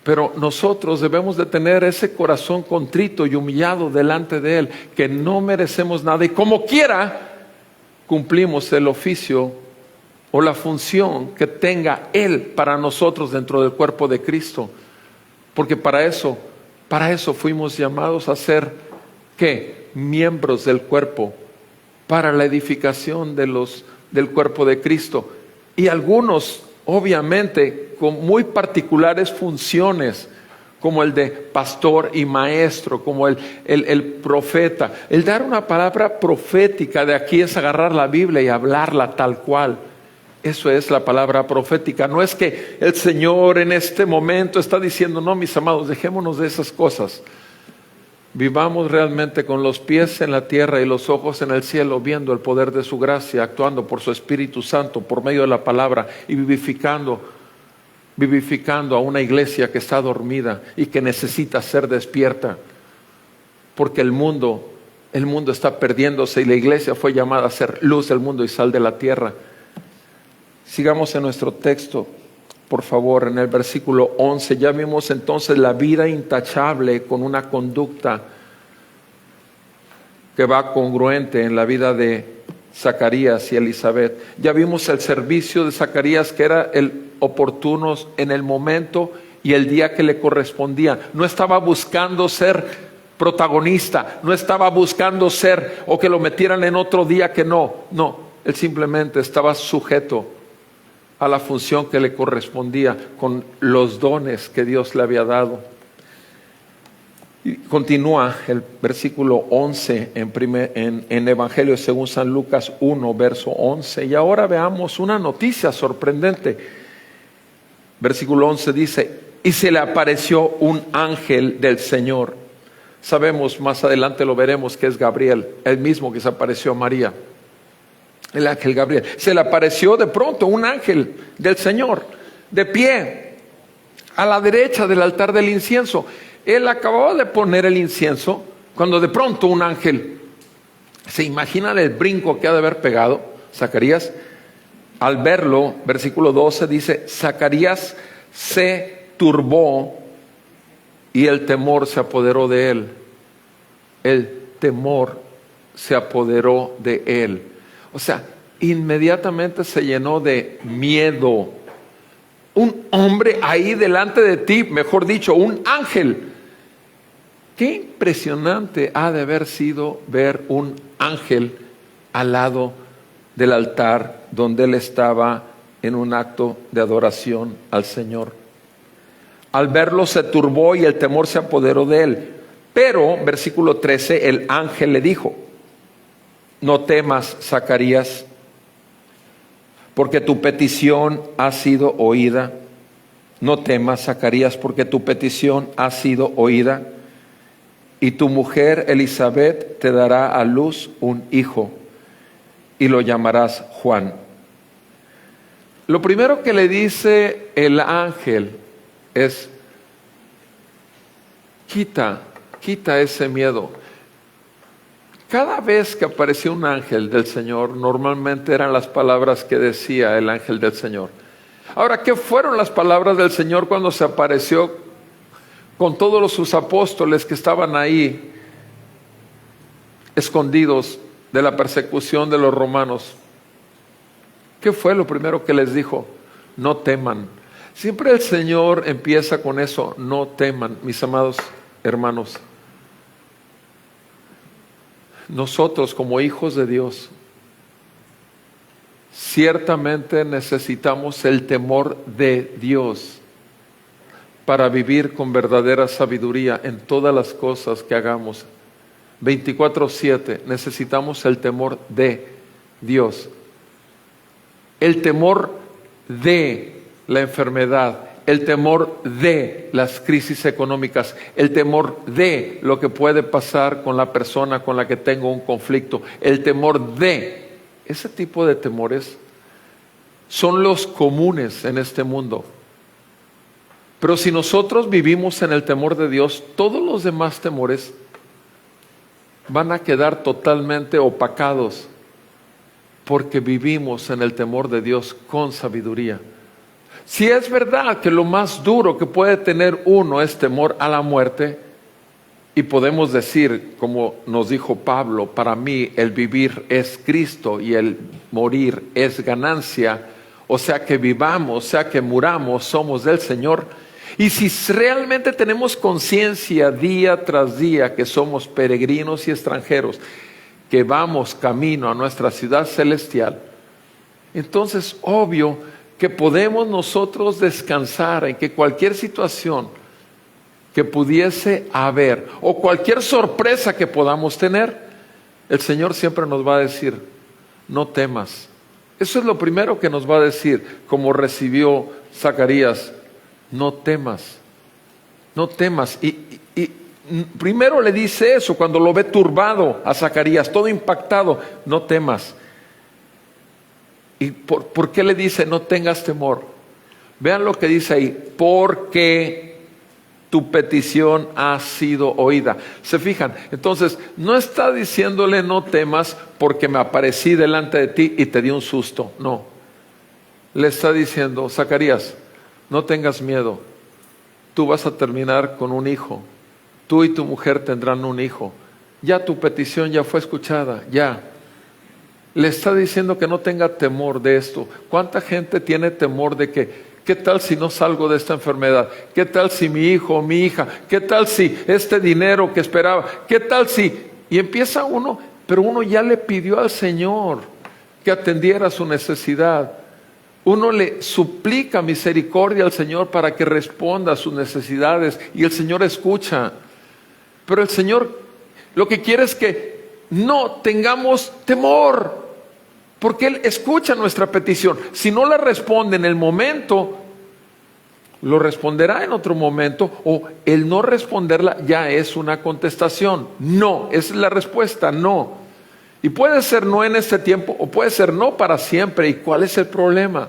Pero nosotros debemos de tener ese corazón contrito y humillado delante de Él, que no merecemos nada y como quiera cumplimos el oficio o la función que tenga Él para nosotros dentro del cuerpo de Cristo. Porque para eso fuimos llamados a ser, ¿qué? Miembros del cuerpo, para la edificación del cuerpo de Cristo. Y algunos, obviamente, con muy particulares funciones, como el de pastor y maestro, como el profeta. El dar una palabra profética de aquí es agarrar la Biblia y hablarla tal cual. Eso es la palabra profética. No es que el Señor en este momento está diciendo, no, mis amados, dejémonos de esas cosas. Vivamos realmente con los pies en la tierra y los ojos en el cielo, viendo el poder de su gracia, actuando por su Espíritu Santo, por medio de la palabra y vivificando a una iglesia que está dormida y que necesita ser despierta. Porque el mundo está perdiéndose y la iglesia fue llamada a ser luz del mundo y sal de la tierra. Sigamos en nuestro texto, por favor, en el versículo 11. Ya vimos entonces la vida intachable con una conducta que va congruente en la vida de Zacarías y Elizabeth. Ya vimos el servicio de Zacarías, que era el oportuno en el momento y el día que le correspondía. No estaba buscando ser protagonista, no estaba buscando ser o que lo metieran en otro día que no. Él simplemente estaba sujeto a la función que le correspondía con los dones que Dios le había dado. Y continúa el versículo 11 en Evangelio según San Lucas 1, verso 11. Y ahora veamos una noticia sorprendente. Versículo 11 dice, y se le apareció un ángel del Señor. Sabemos, más adelante lo veremos, que es Gabriel, el mismo que se apareció a María. El ángel Gabriel. Se le apareció de pronto un ángel del Señor, de pie, a la derecha del altar del incienso. Él acababa de poner el incienso, cuando de pronto un ángel, ¿se imaginan el brinco que ha de haber pegado Zacarías? Al verlo, versículo 12 dice, Zacarías se turbó y el temor se apoderó de él. El temor se apoderó de él. O sea, inmediatamente se llenó de miedo. Un hombre ahí delante de ti, mejor dicho, un ángel. Qué impresionante ha de haber sido ver un ángel al lado del altar donde él estaba en un acto de adoración al Señor. Al verlo se turbó y el temor se apoderó de él. Pero, versículo 13, el ángel le dijo, no temas, Zacarías, porque tu petición ha sido oída. No temas, Zacarías, porque tu petición ha sido oída. Y tu mujer Elizabeth te dará a luz un hijo, y lo llamarás Juan. Lo primero que le dice el ángel es, quita ese miedo. Cada vez que aparecía un ángel del Señor, normalmente eran las palabras que decía el ángel del Señor. Ahora, ¿qué fueron las palabras del Señor cuando se apareció con todos sus apóstoles que estaban ahí, escondidos de la persecución de los romanos? ¿Qué fue lo primero que les dijo? No teman. Siempre el Señor empieza con eso, no teman, mis amados hermanos. Nosotros como hijos de Dios, ciertamente necesitamos el temor de Dios para vivir con verdadera sabiduría en todas las cosas que hagamos. 24/7 necesitamos el temor de Dios. El temor de la enfermedad, el temor de las crisis económicas, el temor de lo que puede pasar con la persona con la que tengo un conflicto, el temor de ese tipo de temores son los comunes en este mundo. Pero si nosotros vivimos en el temor de Dios, todos los demás temores van a quedar totalmente opacados, porque vivimos en el temor de Dios con sabiduría. Si es verdad que lo más duro que puede tener uno es temor a la muerte, y podemos decir, como nos dijo Pablo, para mí el vivir es Cristo y el morir es ganancia, o sea que vivamos, o sea que muramos, somos del Señor. Y si realmente tenemos conciencia día tras día que somos peregrinos y extranjeros, que vamos camino a nuestra ciudad celestial, entonces obvio que podemos nosotros descansar en que cualquier situación que pudiese haber o cualquier sorpresa que podamos tener, el Señor siempre nos va a decir, no temas. Eso es lo primero que nos va a decir, como recibió Zacarías, no temas, no temas. Y primero le dice eso cuando lo ve turbado a Zacarías, todo impactado, no temas. ¿Y por qué le dice no tengas temor? Vean lo que dice ahí, porque tu petición ha sido oída. ¿Se fijan? Entonces, no está diciéndole no temas porque me aparecí delante de ti y te di un susto. No. Le está diciendo, Zacarías, no tengas miedo. Tú vas a terminar con un hijo. Tú y tu mujer tendrán un hijo. Ya tu petición ya fue escuchada, ya. Le está diciendo que no tenga temor de esto. ¿Cuánta gente tiene temor de que, qué tal si no salgo de esta enfermedad? ¿Qué tal si mi hijo o mi hija? ¿Qué tal si este dinero que esperaba? ¿Qué tal si? Y empieza uno, pero uno ya le pidió al Señor que atendiera su necesidad. Uno le suplica misericordia al Señor para que responda a sus necesidades y el Señor escucha. Pero el Señor lo que quiere es que no tengamos temor, porque Él escucha nuestra petición. Si no la responde en el momento, lo responderá en otro momento, o el no responderla ya es una contestación. No, esa es la respuesta, no. Y puede ser no en este tiempo, o puede ser no para siempre. ¿Y cuál es el problema?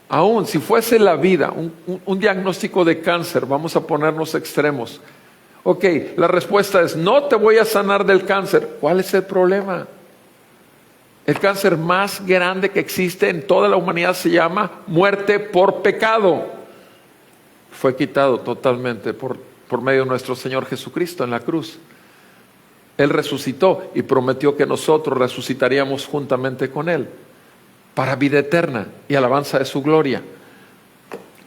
Aún si fuese la vida, un diagnóstico de cáncer, vamos a ponernos extremos. Ok, la respuesta es, no te voy a sanar del cáncer. ¿Cuál es el problema? El cáncer más grande que existe en toda la humanidad se llama muerte por pecado. Fue quitado totalmente por medio de nuestro Señor Jesucristo en la cruz. Él resucitó y prometió que nosotros resucitaríamos juntamente con Él para vida eterna y alabanza de su gloria.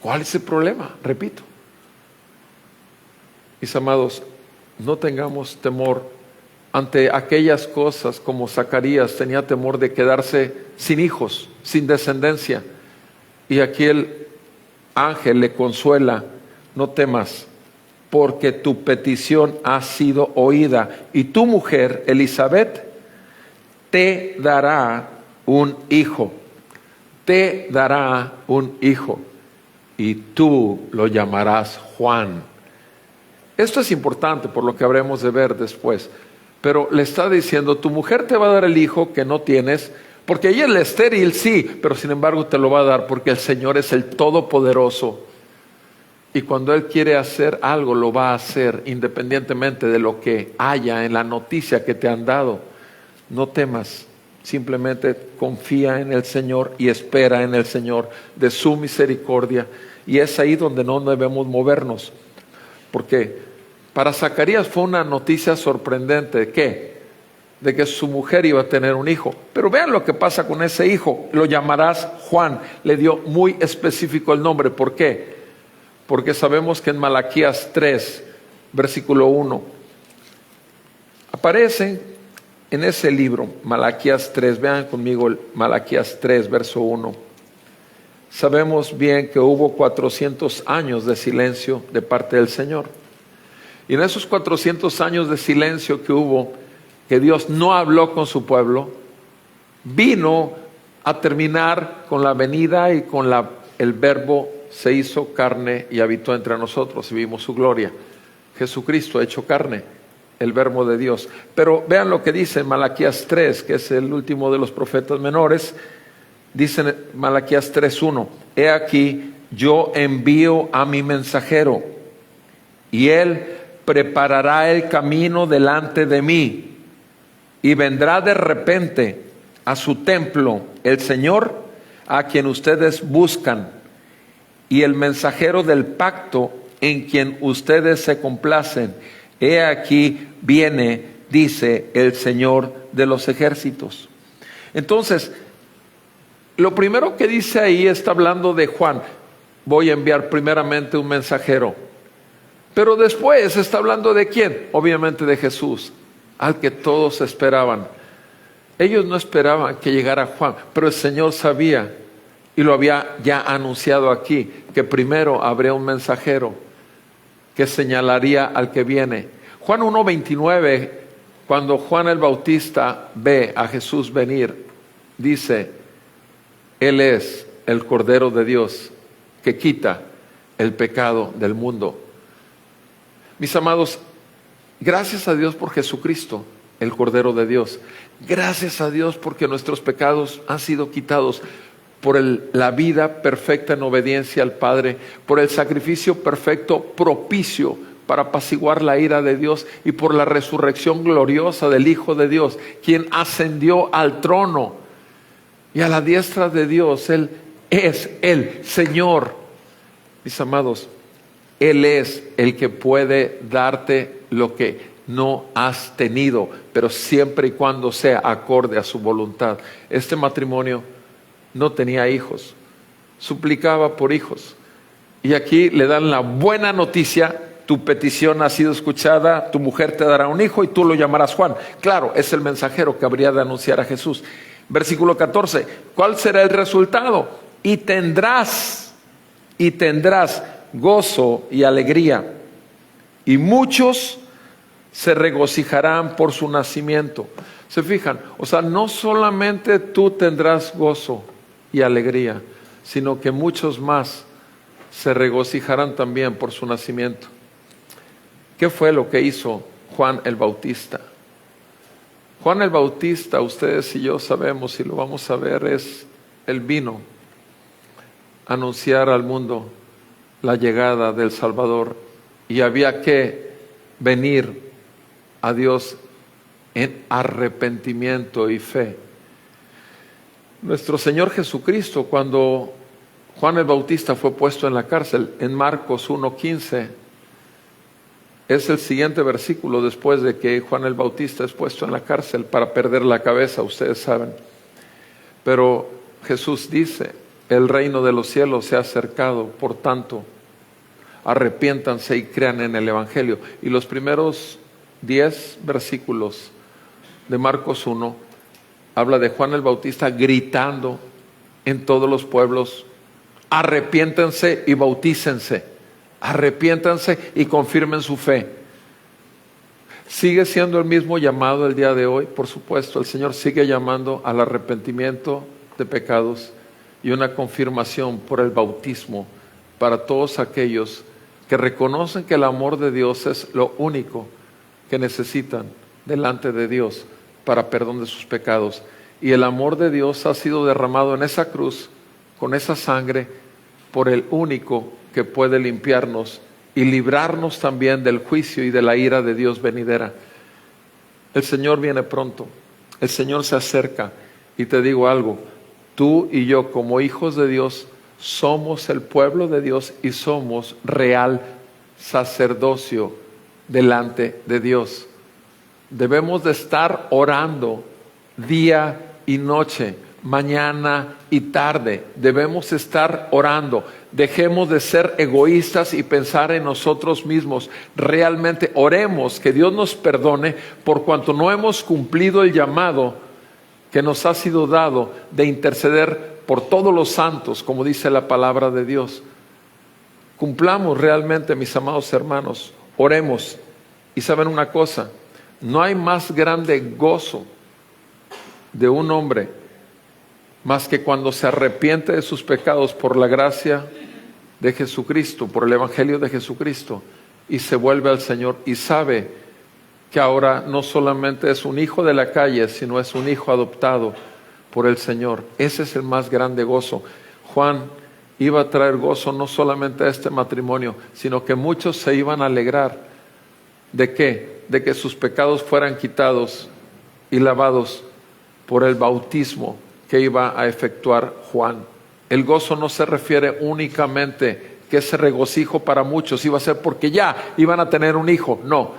¿Cuál es el problema? Repito. Mis amados, no tengamos temor ante aquellas cosas como Zacarías tenía temor de quedarse sin hijos, sin descendencia. Y aquí el ángel le consuela, no temas, porque tu petición ha sido oída. Y tu mujer, Elizabeth, te dará un hijo. Te dará un hijo. Y tú lo llamarás Juan. Esto es importante por lo que habremos de ver después. Pero le está diciendo, tu mujer te va a dar el hijo que no tienes, porque ella es la estéril, sí, pero sin embargo te lo va a dar porque el Señor es el Todopoderoso. Y cuando Él quiere hacer algo, lo va a hacer independientemente de lo que haya en la noticia que te han dado. No temas, simplemente confía en el Señor y espera en el Señor de su misericordia. Y es ahí donde no debemos movernos. Porque para Zacarías fue una noticia sorprendente. ¿De qué? De que su mujer iba a tener un hijo. Pero vean lo que pasa con ese hijo. Lo llamarás Juan. Le dio muy específico el nombre. ¿Por qué? Porque sabemos que en Malaquías 3, versículo 1, aparecen en ese libro, Malaquías 3, vean conmigo Malaquías 3, verso 1. Sabemos bien que hubo 400 años de silencio de parte del Señor. Y en esos 400 años de silencio que hubo, que Dios no habló con su pueblo, vino a terminar con la venida y con el verbo se hizo carne y habitó entre nosotros y vimos su gloria. Jesucristo ha hecho carne, el verbo de Dios. Pero vean lo que dice en Malaquías 3, que es el último de los profetas menores. Dice en Malaquías 3:1, he aquí yo envío a mi mensajero y él preparará el camino delante de mí y vendrá de repente a su templo el Señor a quien ustedes buscan y el mensajero del pacto en quien ustedes se complacen. He aquí viene, dice el Señor de los ejércitos. Entonces, lo primero que dice ahí está hablando de Juan. Voy a enviar primeramente un mensajero. Pero después está hablando de ¿quién? Obviamente de Jesús, al que todos esperaban. Ellos no esperaban que llegara Juan, pero el Señor sabía y lo había ya anunciado aquí, que primero habría un mensajero que señalaría al que viene. Juan 1:29, cuando Juan el Bautista ve a Jesús venir, dice, Él es el Cordero de Dios que quita el pecado del mundo. Mis amados, gracias a Dios por Jesucristo, el Cordero de Dios. Gracias a Dios porque nuestros pecados han sido quitados por la vida perfecta en obediencia al Padre, por el sacrificio perfecto propicio para apaciguar la ira de Dios y por la resurrección gloriosa del Hijo de Dios, quien ascendió al trono y a la diestra de Dios. Él es el Señor. Mis amados, Él es el que puede darte lo que no has tenido, pero siempre y cuando sea acorde a su voluntad. Este matrimonio no tenía hijos, suplicaba por hijos. Y aquí le dan la buena noticia: tu petición ha sido escuchada, tu mujer te dará un hijo y tú lo llamarás Juan. Claro, es el mensajero que habría de anunciar a Jesús. Versículo 14, ¿cuál será el resultado? Y tendrás gozo y alegría, y muchos se regocijarán por su nacimiento. ¿Se fijan? O sea, no solamente tú tendrás gozo y alegría, sino que muchos más se regocijarán también por su nacimiento. ¿Qué fue lo que hizo Juan el Bautista? Juan el Bautista, ustedes y yo sabemos, y lo vamos a ver, él vino a anunciar al mundo la llegada del Salvador, y había que venir a Dios en arrepentimiento y fe. Nuestro Señor Jesucristo, cuando Juan el Bautista fue puesto en la cárcel, en Marcos 1:15, es el siguiente versículo después de que Juan el Bautista es puesto en la cárcel para perder la cabeza, ustedes saben. Pero Jesús dice, el reino de los cielos se ha acercado, por tanto, arrepiéntanse y crean en el Evangelio. Y los primeros 10 versículos de Marcos 1 habla de Juan el Bautista gritando en todos los pueblos: arrepiéntanse y bautícense, arrepiéntanse y confirmen su fe. Sigue siendo el mismo llamado el día de hoy, por supuesto. El Señor sigue llamando al arrepentimiento de pecados y una confirmación por el bautismo para todos aquellos que reconocen que el amor de Dios es lo único que necesitan delante de Dios para perdón de sus pecados. Y el amor de Dios ha sido derramado en esa cruz, con esa sangre, por el único que puede limpiarnos y librarnos también del juicio y de la ira de Dios venidera. El Señor viene pronto, el Señor se acerca, y te digo algo, tú y yo como hijos de Dios somos el pueblo de Dios y somos real sacerdocio delante de Dios. Debemos de estar orando día y noche, mañana y tarde. Debemos estar orando. Dejemos de ser egoístas y pensar en nosotros mismos. Realmente oremos que Dios nos perdone por cuanto no hemos cumplido el llamado que nos ha sido dado de interceder por todos los santos, como dice la palabra de Dios. Cumplamos realmente, mis amados hermanos, oremos. Y saben una cosa, no hay más grande gozo de un hombre más que cuando se arrepiente de sus pecados por la gracia de Jesucristo, por el Evangelio de Jesucristo, y se vuelve al Señor y sabe que ahora no solamente es un hijo de la calle, sino es un hijo adoptado por el Señor. Ese es el más grande gozo. Juan iba a traer gozo no solamente a este matrimonio, sino que muchos se iban a alegrar. ¿De qué? De que sus pecados fueran quitados y lavados por el bautismo que iba a efectuar Juan. El gozo no se refiere únicamente que ese regocijo para muchos iba a ser porque ya iban a tener un hijo. No,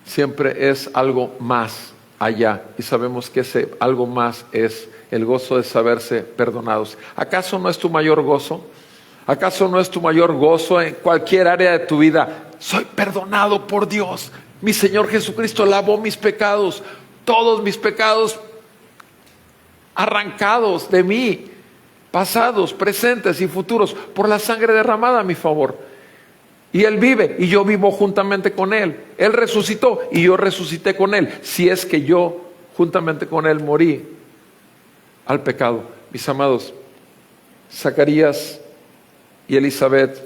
siempre es algo más allá, y sabemos que ese algo más es el gozo de saberse perdonados. ¿Acaso no es tu mayor gozo? ¿Acaso no es tu mayor gozo en cualquier área de tu vida? Soy perdonado por Dios. Mi Señor Jesucristo lavó mis pecados, todos mis pecados arrancados de mí, pasados, presentes y futuros, por la sangre derramada a mi favor. Y Él vive y yo vivo juntamente con Él. Él resucitó y yo resucité con Él. Si es que yo juntamente con Él morí al pecado. Mis amados, Zacarías y Elizabeth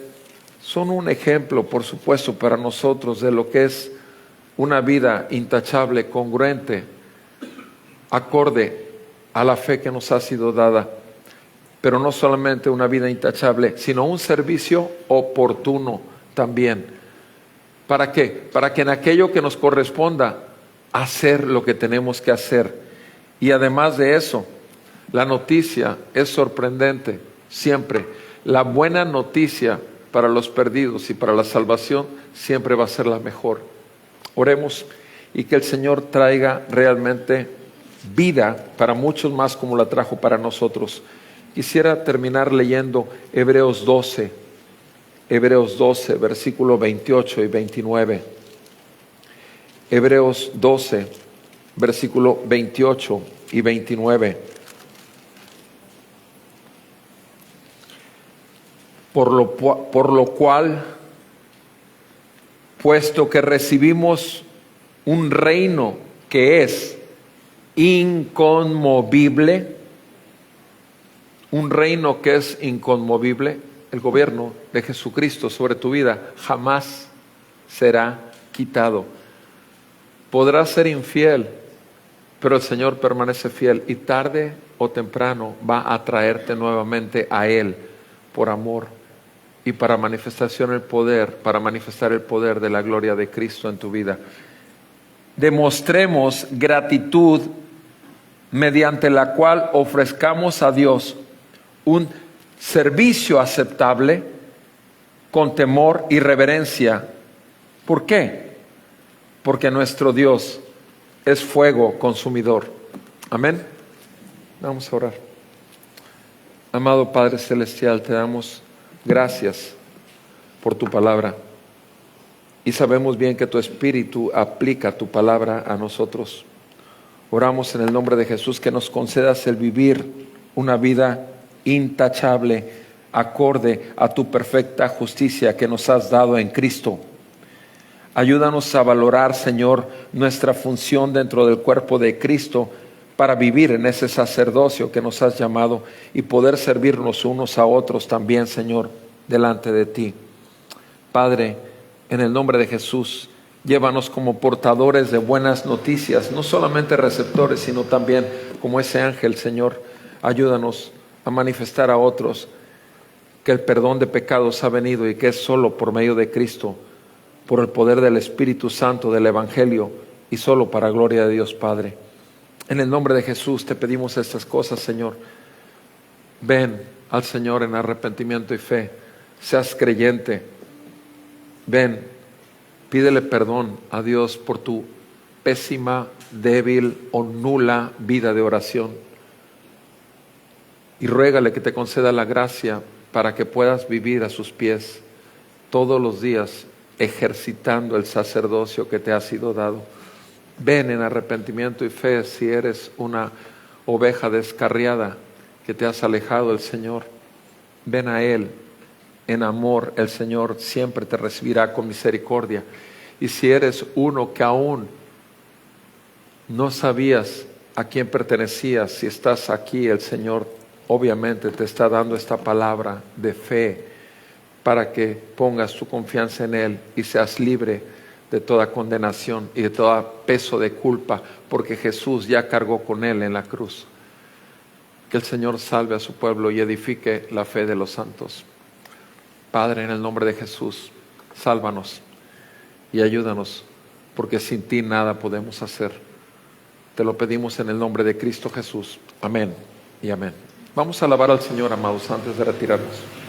son un ejemplo, por supuesto, para nosotros de lo que es una vida intachable, congruente, acorde a la fe que nos ha sido dada. Pero no solamente una vida intachable, sino un servicio oportuno también. ¿Para qué? Para que en aquello que nos corresponda hacer lo que tenemos que hacer. Y además de eso, la noticia es sorprendente siempre. La buena noticia para los perdidos y para la salvación siempre va a ser la mejor. Oremos y que el Señor traiga realmente vida para muchos más como la trajo para nosotros. Quisiera terminar leyendo Hebreos 12, versículo 28 y 29. Hebreos 12, versículo 28 y 29. Por lo cual, puesto que recibimos un reino que es inconmovible, un reino que es inconmovible, el gobierno de Jesucristo sobre tu vida jamás será quitado. Podrás ser infiel, pero el Señor permanece fiel y tarde o temprano va a traerte nuevamente a Él por amor y para manifestación el poder, para manifestar el poder de la gloria de Cristo en tu vida. Demostremos gratitud mediante la cual ofrezcamos a Dios un servicio aceptable con temor y reverencia. ¿Por qué? Porque nuestro Dios es fuego consumidor. Amén. Vamos a orar. Amado Padre Celestial, te damos gracias por tu palabra. Y sabemos bien que tu Espíritu aplica tu palabra a nosotros. Oramos en el nombre de Jesús que nos concedas el vivir una vida intachable, acorde a tu perfecta justicia que nos has dado en Cristo. Ayúdanos a valorar, Señor, nuestra función dentro del cuerpo de Cristo para vivir en ese sacerdocio que nos has llamado y poder servirnos unos a otros también, Señor, delante de ti. Padre, en el nombre de Jesús, llévanos como portadores de buenas noticias, no solamente receptores, sino también como ese ángel, Señor. Ayúdanos a manifestar a otros que el perdón de pecados ha venido y que es solo por medio de Cristo, por el poder del Espíritu Santo, del Evangelio y solo para gloria de Dios Padre. En el nombre de Jesús te pedimos estas cosas, Señor. Ven al Señor en arrepentimiento y fe. Seas creyente. Ven, pídele perdón a Dios por tu pésima, débil o nula vida de oración. Y ruégale que te conceda la gracia para que puedas vivir a sus pies todos los días, ejercitando el sacerdocio que te ha sido dado. Ven en arrepentimiento y fe si eres una oveja descarriada que te has alejado del Señor. Ven a Él en amor, el Señor siempre te recibirá con misericordia. Y si eres uno que aún no sabías a quién pertenecías, si estás aquí, el Señor obviamente te está dando esta palabra de fe para que pongas tu confianza en Él y seas libre de toda condenación y de todo peso de culpa, porque Jesús ya cargó con Él en la cruz. Que el Señor salve a su pueblo y edifique la fe de los santos. Padre, en el nombre de Jesús, sálvanos y ayúdanos, porque sin ti nada podemos hacer. Te lo pedimos en el nombre de Cristo Jesús. Amén y amén. Vamos a alabar al Señor, amados, antes de retirarnos.